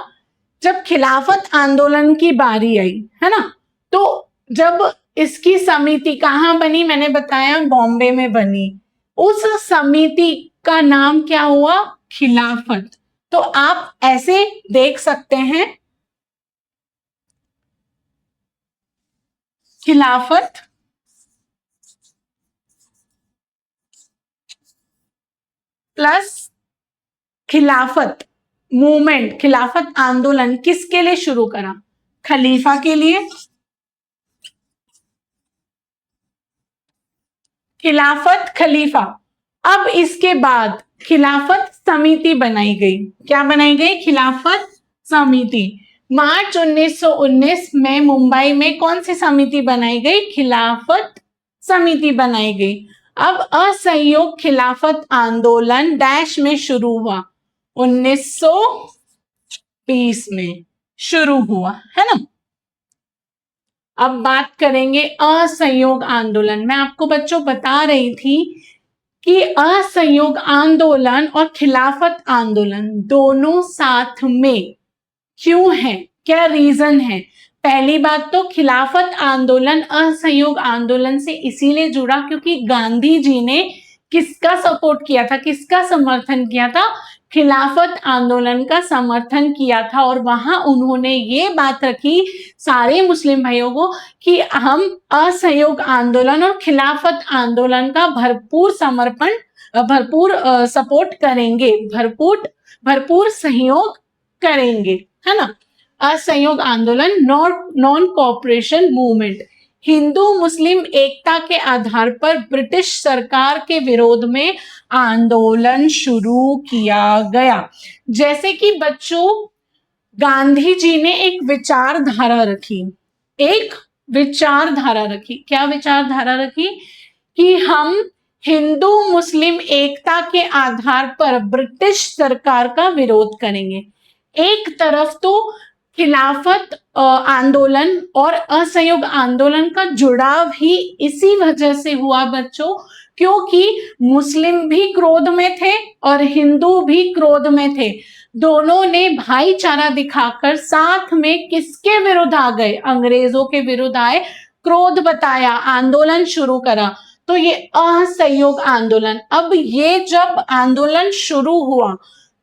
A: जब खिलाफत आंदोलन की बारी आई, है ना, तो जब इसकी समिति कहां बनी? मैंने बताया बॉम्बे में बनी। उस समिति का नाम क्या हुआ? खिलाफत। तो आप ऐसे देख सकते हैं, खिलाफत प्लस खिलाफत मूवमेंट, खिलाफत आंदोलन किसके लिए शुरू करा? खलीफा के लिए। खिलाफत खलीफा। अब इसके बाद खिलाफत समिति बनाई गई। क्या बनाई गई? खिलाफत समिति। मार्च 1919 में मुंबई में कौन सी समिति बनाई गई? खिलाफत समिति बनाई गई। अब असहयोग खिलाफत आंदोलन डैश में शुरू हुआ, 1920 में शुरू हुआ, है ना। अब बात करेंगे असहयोग आंदोलन। मैं आपको बच्चों बता रही थी कि असहयोग आंदोलन और खिलाफत आंदोलन दोनों साथ में क्यों है, क्या रीजन है? पहली बात तो खिलाफत आंदोलन असहयोग आंदोलन से इसीलिए जुड़ा क्योंकि गांधी जी ने किसका सपोर्ट किया था, किसका समर्थन किया था? खिलाफत आंदोलन का समर्थन किया था। और वहां उन्होंने ये बात रखी सारे मुस्लिम भाइयों को कि हम असहयोग आंदोलन और खिलाफत आंदोलन का भरपूर समर्पण, भरपूर सपोर्ट करेंगे, भरपूर सहयोग करेंगे, है ना। असहयोग आंदोलन नॉन कोऑपरेशन मूवमेंट, हिंदू मुस्लिम एकता के आधार पर ब्रिटिश सरकार के विरोध में आंदोलन शुरू किया गया। जैसे कि बच्चों गांधी जी ने एक विचारधारा रखी, एक विचारधारा रखी। क्या विचारधारा रखी? कि हम हिंदू मुस्लिम एकता के आधार पर ब्रिटिश सरकार का विरोध करेंगे। एक तरफ तो खिलाफत आंदोलन और असहयोग आंदोलन का जुड़ाव ही इसी वजह से हुआ बच्चों, क्योंकि मुस्लिम भी क्रोध में थे और हिंदू भी क्रोध में थे। दोनों ने भाईचारा दिखाकर साथ में किसके विरुद्ध आ गए? अंग्रेजों के विरुद्ध आए, क्रोध बताया, आंदोलन शुरू करा। तो ये असहयोग आंदोलन। अब ये जब आंदोलन शुरू हुआ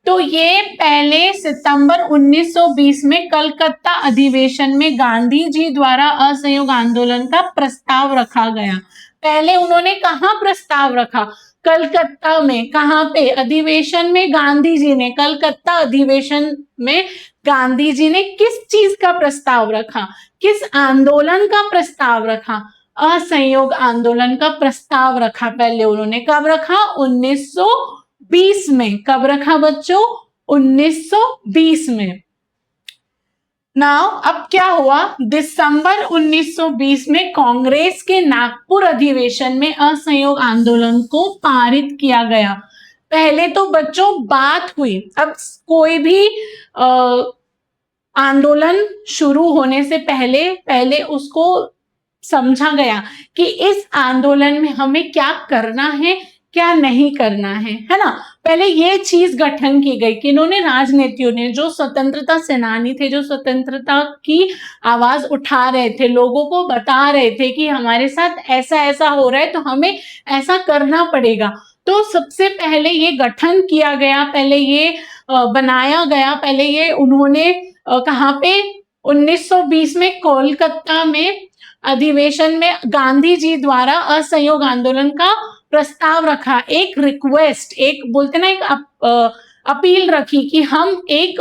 A: तो ये पहले सितंबर 1920 में कलकत्ता अधिवेशन में गांधी जी द्वारा असहयोग आंदोलन का प्रस्ताव रखा गया। पहले उन्होंने कहां प्रस्ताव रखा? कलकत्ता में, कहाँ पे, अधिवेशन में गांधी जी ने, कलकत्ता अधिवेशन में गांधी जी ने किस चीज का प्रस्ताव रखा, किस आंदोलन का प्रस्ताव रखा, असहयोग आंदोलन का प्रस्ताव रखा पहले उन्होंने। कब रखा? 1920 में। कब रखा बच्चों? 1920 में। नाउ अब क्या हुआ, दिसंबर 1920 में कांग्रेस के नागपुर अधिवेशन में असहयोग आंदोलन को पारित किया गया। पहले तो बच्चों बात हुई, अब कोई भी आंदोलन शुरू होने से पहले पहले उसको समझा गया कि इस आंदोलन में हमें क्या करना है, क्या नहीं करना है ना। पहले ये चीज गठन की गई कि इन्होंने, राजनीतियों ने, जो स्वतंत्रता सेनानी थे, जो स्वतंत्रता की आवाज उठा रहे थे, लोगों को बता रहे थे कि हमारे साथ ऐसा ऐसा हो रहा है तो हमें ऐसा करना पड़ेगा। तो सबसे पहले ये गठन किया गया, पहले ये बनाया गया, पहले ये उन्होंने कहाँ पे, 1920 में कोलकाता में अधिवेशन में गांधी जी द्वारा असहयोग आंदोलन का प्रस्ताव रखा। एक रिक्वेस्ट, एक बोलते ना, एक अपील रखी कि हम एक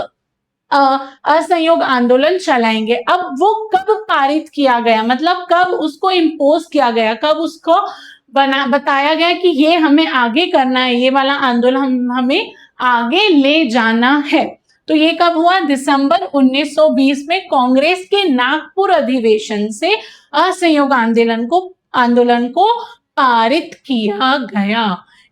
A: असहयोग आंदोलन चलाएंगे। अब वो कब पारित किया गया, मतलब कब उसको इम्पोज किया गया, कब उसको बताया गया कि ये हमें आगे करना है, ये वाला आंदोलन हमें आगे ले जाना है। तो ये कब हुआ? दिसंबर 1920 में कांग्रेस के नागपुर अधिवेशन से असहयोग आंदोलन को पारित किया गया।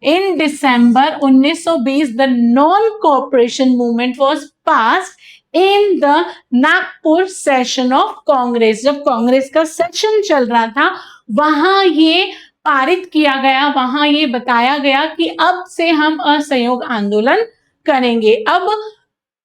A: In December 1920, the non-cooperation movement was passed in the Nagpur session of Congress. जब कांग्रेस का सेशन चल रहा था वहां ये पारित किया गया, वहां ये बताया गया कि अब से हम असहयोग आंदोलन करेंगे। अब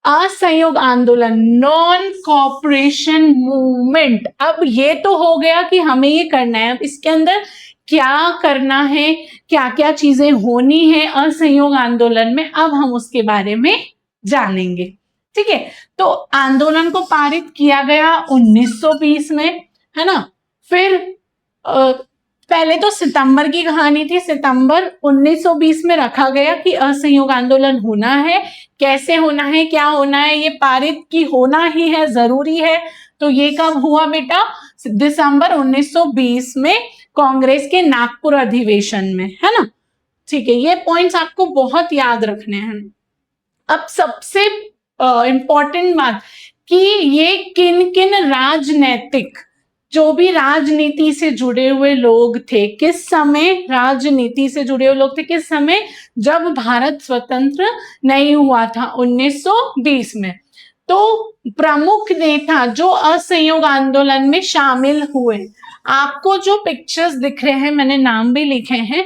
A: असहयोग आंदोलन, नॉन कॉपरेशन मूवमेंट, अब ये तो हो गया कि हमें ये करना है। अब इसके अंदर क्या करना है, क्या क्या चीजें होनी है असहयोग आंदोलन में, अब हम उसके बारे में जानेंगे। ठीक है, तो आंदोलन को पारित किया गया 1920 में, है ना। फिर पहले तो सितंबर की कहानी थी, सितंबर 1920 में रखा गया कि असहयोग आंदोलन होना है, कैसे होना है, क्या होना है, ये पारित की होना ही है, जरूरी है। तो ये कब हुआ बेटा? दिसंबर 1920 में कांग्रेस के नागपुर अधिवेशन में, है ना। ठीक है, ये पॉइंट्स आपको बहुत याद रखने हैं। अब सबसे इंपॉर्टेंट बात कि ये किन किन राजनैतिक, जो भी राजनीति से जुड़े हुए लोग थे, किस समय राजनीति से जुड़े हुए लोग थे, किस समय, जब भारत स्वतंत्र नहीं हुआ था 1920 में। तो प्रमुख नेता जो असहयोग आंदोलन में शामिल हुए, आपको जो पिक्चर्स दिख रहे हैं, मैंने नाम भी लिखे हैं,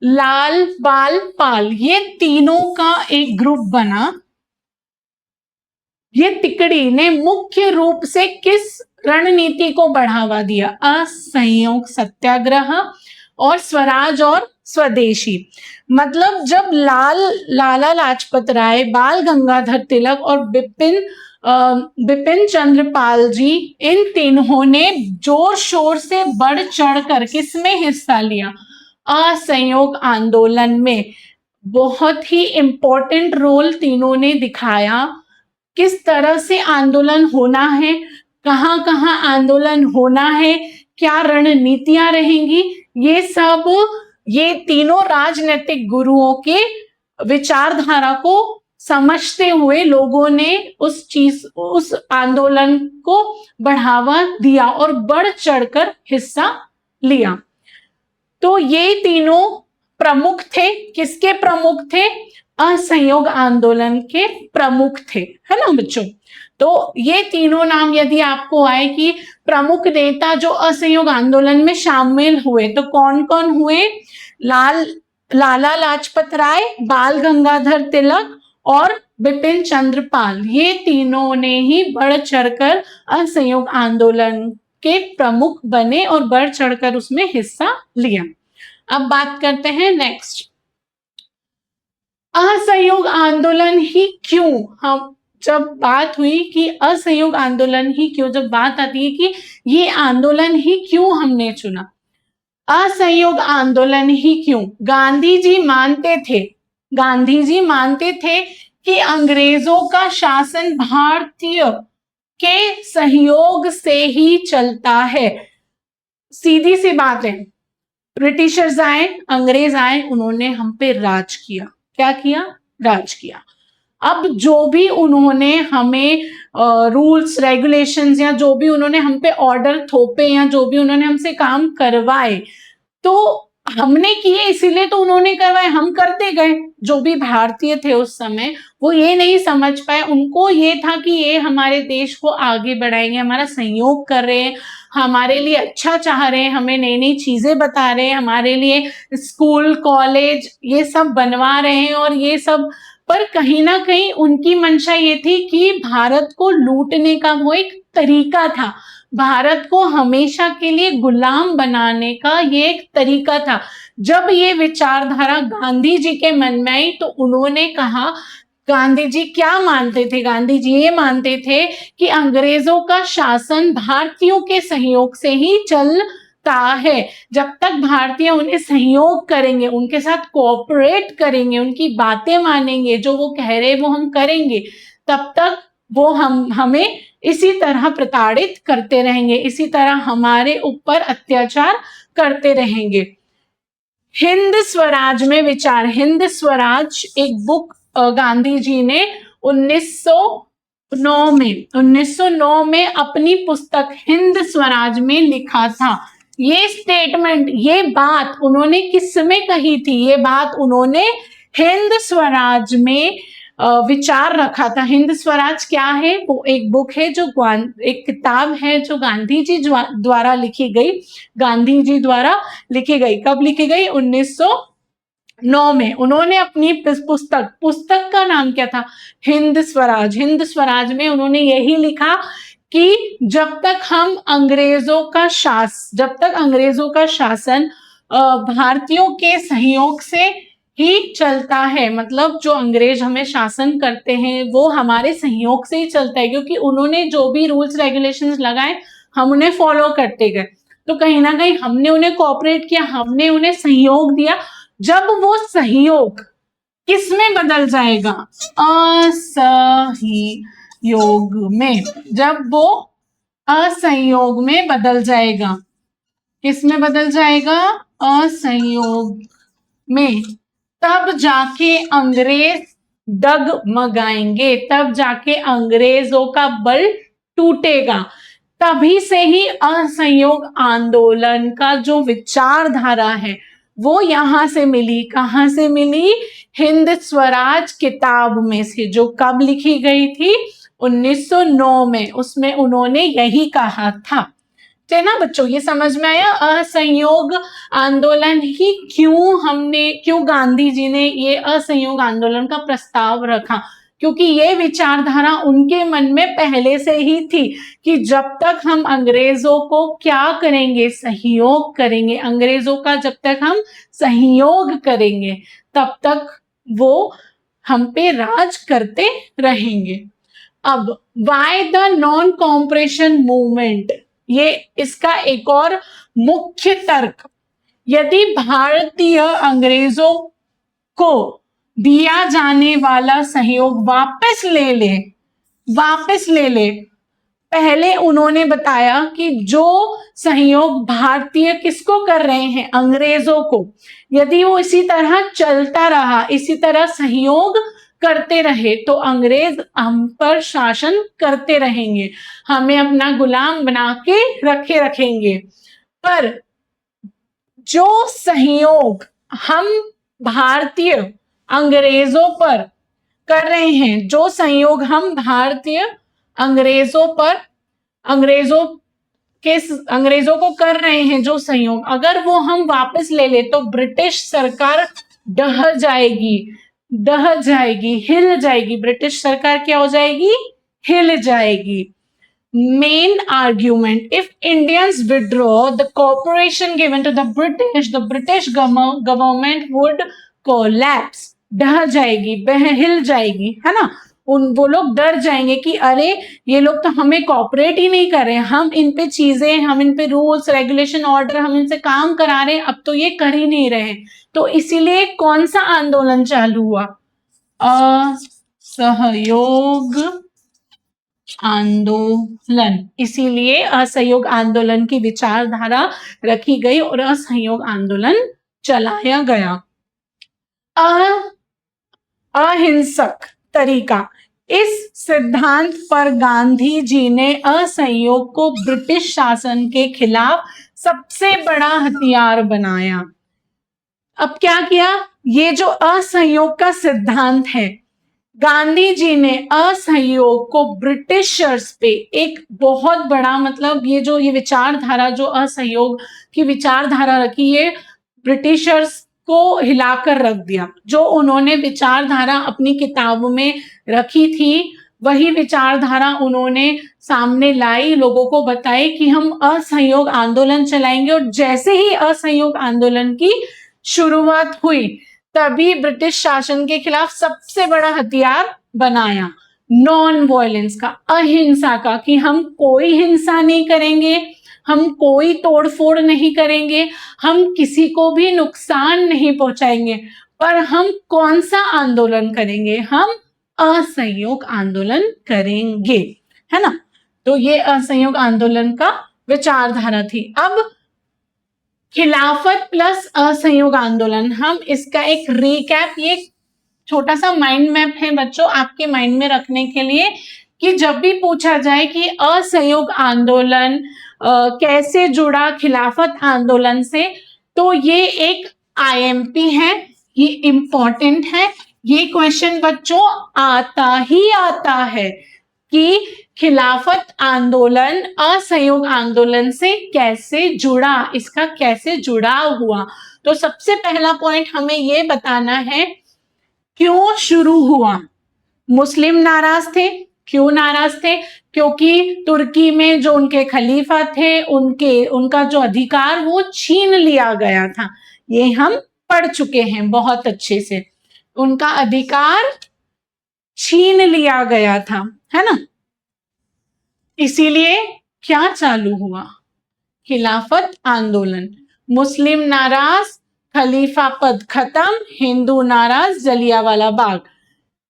A: लाल, बाल, पाल, ये तीनों का एक ग्रुप बना। ये तिकड़ी ने मुख्य रूप से किस रणनीति को बढ़ावा दिया? असहयोग सत्याग्रह और स्वराज और स्वदेशी। मतलब जब लाला लाजपत राय, बाल गंगाधर तिलक और बिपिन चंद्र पाल जी, इन तीनों ने जोर शोर से बढ़ चढ़ कर किसमें हिस्सा लिया? असहयोग आंदोलन में। बहुत ही इंपॉर्टेंट रोल तीनों ने दिखाया। किस तरह से आंदोलन होना है, कहां कहां आंदोलन होना है, क्या रणनीतियां रहेंगी, ये सब ये तीनों राजनीतिक गुरुओं के विचारधारा को समझते हुए लोगों ने उस आंदोलन को बढ़ावा दिया और बढ़ चढ़कर हिस्सा लिया। तो ये तीनों प्रमुख थे। किसके प्रमुख थे? असहयोग आंदोलन के प्रमुख थे, है ना बच्चों। तो ये तीनों नाम यदि आपको आए कि प्रमुख नेता जो असहयोग आंदोलन में शामिल हुए, तो कौन कौन हुए? लाला लाजपत राय, बाल गंगाधर तिलक और बिपिन चंद्र पाल, ये तीनों ने ही बढ़ चढ़कर असहयोग आंदोलन के प्रमुख बने और बढ़ चढ़कर उसमें हिस्सा लिया। अब बात करते हैं नेक्स्ट, असहयोग आंदोलन ही क्यों। हम जब बात हुई कि असहयोग आंदोलन ही क्यों, जब बात आती है कि ये आंदोलन ही क्यों हमने चुना, असहयोग आंदोलन ही क्यों? गांधी जी मानते थे कि अंग्रेजों का शासन भारतीय के सहयोग से ही चलता है। सीधी सी बात है, ब्रिटिशर्स आए, अंग्रेज आए, उन्होंने हम पे राज किया। क्या किया? राज किया। अब जो भी उन्होंने हमें रूल्स रेगुलेशंस या जो भी उन्होंने हम पे ऑर्डर थोपे या जो भी उन्होंने हमसे काम करवाए, तो हमने किए इसीलिए तो उन्होंने करवाए, हम करते गए। जो भी भारतीय थे उस समय, वो ये नहीं समझ पाए, उनको ये था कि ये हमारे देश को आगे बढ़ाएंगे, हमारा सहयोग कर रहे हैं, हमारे लिए अच्छा चाह रहे हैं, हमें नई नई चीजें बता रहे हैं, हमारे लिए स्कूल कॉलेज ये सब बनवा रहे हैं और ये सब। पर कहीं ना कहीं उनकी मंशा ये थी कि भारत को लूटने का वो एक तरीका था, भारत को हमेशा के लिए गुलाम बनाने का ये एक तरीका था। जब ये विचारधारा गांधी जी के मन में आई तो उन्होंने कहा, गांधी जी क्या मानते थे? गांधी जी ये मानते थे कि अंग्रेजों का शासन भारतीयों के सहयोग से ही चलता है। जब तक भारतीय उन्हें सहयोग करेंगे, उनके साथ कोऑपरेट करेंगे, उनकी बातें मानेंगे, जो वो कह रहे वो हम करेंगे, तब तक वो हमें इसी तरह प्रताड़ित करते रहेंगे, इसी तरह हमारे ऊपर अत्याचार करते रहेंगे। हिंद स्वराज में विचार, हिंद स्वराज एक बुक गांधी जी ने 1909 में अपनी पुस्तक हिंद स्वराज में लिखा था। ये स्टेटमेंट, ये बात उन्होंने किस में कही थी? ये बात उन्होंने हिंद स्वराज में विचार रखा था। हिंद स्वराज क्या है? वो एक बुक है, जो एक किताब है जो गांधी जी द्वारा लिखी गई, गांधी जी द्वारा लिखी गई। कब लिखी गई? 1909 में। उन्होंने अपनी पुस्तक का नाम क्या था? हिंद स्वराज। हिंद स्वराज में उन्होंने यही लिखा कि जब तक अंग्रेजों का शासन भारतीयों के सहयोग से ही चलता है, मतलब जो अंग्रेज हमें शासन करते हैं वो हमारे सहयोग से ही चलता है, क्योंकि उन्होंने जो भी रूल्स रेगुलेशंस लगाए हम उन्हें फॉलो करते गए। तो कहीं ना कहीं हमने उन्हें कोऑपरेट किया, हमने उन्हें सहयोग दिया। जब वो सहयोग किस में बदल जाएगा? असहयोग में। जब वो असहयोग में बदल जाएगा, किस में बदल जाएगा? असहयोग में। तब जाके अंग्रेज डगमगाएंगे, तब जाके अंग्रेजों का बल टूटेगा। तभी से ही असहयोग आंदोलन का जो विचारधारा है वो यहां से मिली। कहां से मिली? हिंद स्वराज किताब में से, जो कब लिखी गई थी? 1909 में। उसमें उन्होंने यही कहा था। है ना बच्चों, ये समझ में आया? असहयोग आंदोलन ही क्यों गांधी जी ने ये असहयोग आंदोलन का प्रस्ताव रखा? क्योंकि ये विचारधारा उनके मन में पहले से ही थी कि जब तक हम अंग्रेजों को क्या करेंगे? सहयोग करेंगे। अंग्रेजों का जब तक हम सहयोग करेंगे तब तक वो हम पे राज करते रहेंगे। अब why the non comparison movement, ये इसका एक और मुख्य तर्क, यदि भारतीय अंग्रेजों को दिया जाने वाला सहयोग वापस ले ले। पहले उन्होंने बताया कि जो सहयोग भारतीय किसको कर रहे हैं? अंग्रेजों को। यदि वो इसी तरह चलता रहा, इसी तरह सहयोग करते रहे, तो अंग्रेज हम पर शासन करते रहेंगे, हमें अपना गुलाम बना के रखेंगे। पर जो सहयोग हम भारतीय अंग्रेजों पर कर रहे हैं, जो सहयोग हम भारतीय अंग्रेजों को कर रहे हैं, जो सहयोग, अगर वो हम वापस ले ले तो ब्रिटिश सरकार ढह जाएगी, हिल जाएगी। ब्रिटिश सरकार क्या हो जाएगी? हिल जाएगी। Main argument: if Indians withdraw the cooperation given to the British government would collapse. ढह जाएगी, हिल जाएगी, है ना? वो लोग डर जाएंगे कि अरे ये लोग तो हमें कॉपरेट ही नहीं कर रहे हैं, हम इन पे चीजें, हम इन पे रूल्स रेगुलेशन ऑर्डर हम इनसे काम करा रहे हैं, अब तो ये कर ही नहीं रहे। तो इसीलिए कौन सा आंदोलन चालू हुआ? असहयोग आंदोलन। इसीलिए असहयोग आंदोलन की विचारधारा रखी गई और असहयोग आंदोलन चलाया गया। अहिंसक तरीका, इस सिद्धांत पर गांधी जी ने असहयोग को ब्रिटिश शासन के खिलाफ सबसे बड़ा हथियार बनाया। अब क्या किया? ये जो असहयोग का सिद्धांत है, गांधी जी ने असहयोग को ब्रिटिशर्स पे एक बहुत बड़ा, मतलब ये विचारधारा, जो असहयोग की विचारधारा रखी है, ब्रिटिशर्स को हिलाकर रख दिया। जो उन्होंने विचारधारा अपनी किताबों में रखी थी, वही विचारधारा उन्होंने सामने लाई, लोगों को बताई कि हम असहयोग आंदोलन चलाएंगे। और जैसे ही असहयोग आंदोलन की शुरुआत हुई, तभी ब्रिटिश शासन के खिलाफ सबसे बड़ा हथियार बनाया नॉन वायलेंस का, अहिंसा का, कि हम कोई हिंसा नहीं करेंगे, हम कोई तोड़फोड़ नहीं करेंगे, हम किसी को भी नुकसान नहीं पहुंचाएंगे। पर हम कौन सा आंदोलन करेंगे? हम असहयोग आंदोलन करेंगे, है ना। तो ये असहयोग आंदोलन का विचारधारा थी। अब खिलाफत प्लस असहयोग आंदोलन, हम इसका एक रिकैप, ये छोटा सा माइंड मैप है बच्चों आपके माइंड में रखने के लिए, कि जब भी पूछा जाए कि असहयोग आंदोलन कैसे जुड़ा खिलाफत आंदोलन से, तो ये एक आईएमपी है, ये इंपॉर्टेंट है। ये क्वेश्चन बच्चों आता ही आता है कि खिलाफत आंदोलन असहयोग आंदोलन से कैसे जुड़ा, इसका कैसे जुड़ाव हुआ। तो सबसे पहला पॉइंट हमें ये बताना है, क्यों शुरू हुआ। मुस्लिम नाराज थे। क्यों नाराज थे? क्योंकि तुर्की में जो उनके खलीफा थे, उनका जो अधिकार वो छीन लिया गया था। ये हम पढ़ चुके हैं बहुत अच्छे से, उनका अधिकार छीन लिया गया था, है ना। इसीलिए क्या चालू हुआ? खिलाफत आंदोलन। मुस्लिम नाराज, खलीफा पद खत्म, हिंदू नाराज, जलियांवाला बाग।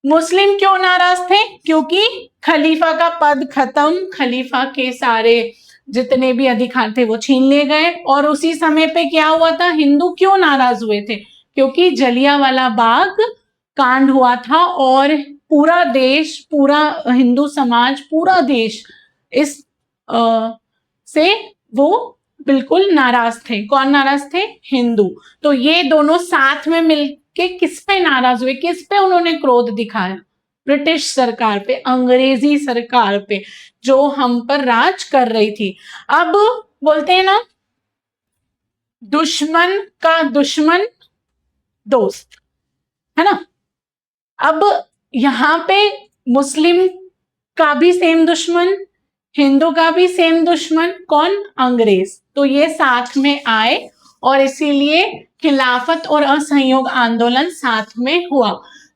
A: मुस्लिम क्यों नाराज थे? क्योंकि खलीफा का पद खत्म, खलीफा के सारे जितने भी अधिकार थे वो छीन लिए गए। और उसी समय पे क्या हुआ था? हिंदू क्यों नाराज हुए थे? क्योंकि जलियांवाला बाग कांड हुआ था और पूरा देश, पूरा हिंदू समाज, पूरा देश इस से वो बिल्कुल नाराज थे। कौन नाराज थे? हिंदू। तो ये दोनों साथ में मिलके किस पे नाराज हुए, किस पे उन्होंने क्रोध दिखाया? ब्रिटिश सरकार पे, अंग्रेजी सरकार पे, जो हम पर राज कर रही थी। अब बोलते हैं ना, दुश्मन का दुश्मन दोस्त, है ना। अब यहां पे मुस्लिम का भी सेम दुश्मन, हिंदू का भी सेम दुश्मन, कौन? अंग्रेज। तो ये साथ में आए और इसीलिए खिलाफत और असहयोग आंदोलन साथ में हुआ।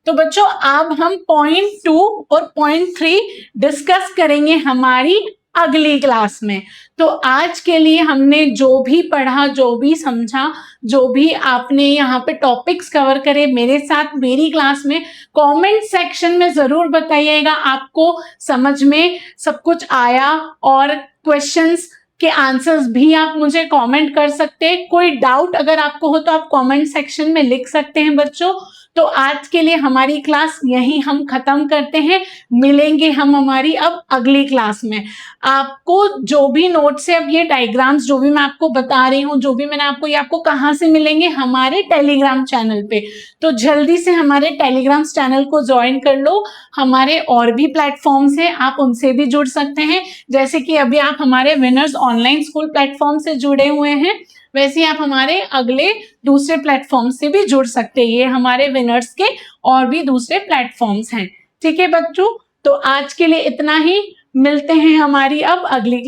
A: तो बच्चों अब हम पॉइंट 2 और पॉइंट 3 डिस्कस करेंगे हमारी अगली क्लास में। तो आज के लिए हमने जो भी पढ़ा, जो भी समझा, जो भी आपने यहाँ पे टॉपिक्स कवर करे मेरे साथ मेरी क्लास में, कमेंट सेक्शन में जरूर बताइएगा आपको समझ में सब कुछ आया। और क्वेश्चंस के आंसर्स भी आप मुझे कमेंट कर सकते हैं। कोई डाउट अगर आपको हो तो आप कमेंट सेक्शन में लिख सकते हैं बच्चों। तो आज के लिए हमारी क्लास यहीं हम खत्म करते हैं। मिलेंगे हम हमारी अब अगली क्लास में। आपको जो भी नोट्स है, अब ये डायग्राम्स जो भी मैं आपको बता रही हूँ, जो भी मैंने आपको, ये आपको कहाँ से मिलेंगे? हमारे टेलीग्राम चैनल पे। तो जल्दी से हमारे टेलीग्राम चैनल को ज्वाइन कर लो। हमारे और भी प्लेटफॉर्म्स हैं, आप उनसे भी जुड़ सकते हैं। जैसे कि अभी आप हमारे विनर्स ऑनलाइन स्कूल प्लेटफॉर्म से जुड़े हुए हैं, वैसे आप हमारे अगले दूसरे प्लेटफॉर्म से भी जुड़ सकते हैं। ये हमारे विनर्स के और भी दूसरे प्लेटफॉर्म्स हैं। ठीक है बच्चों, तो आज के लिए इतना ही। मिलते हैं हमारी अब अगली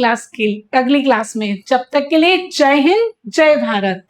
A: क्लास में। जब तक के लिए जय हिंद, जय भारत।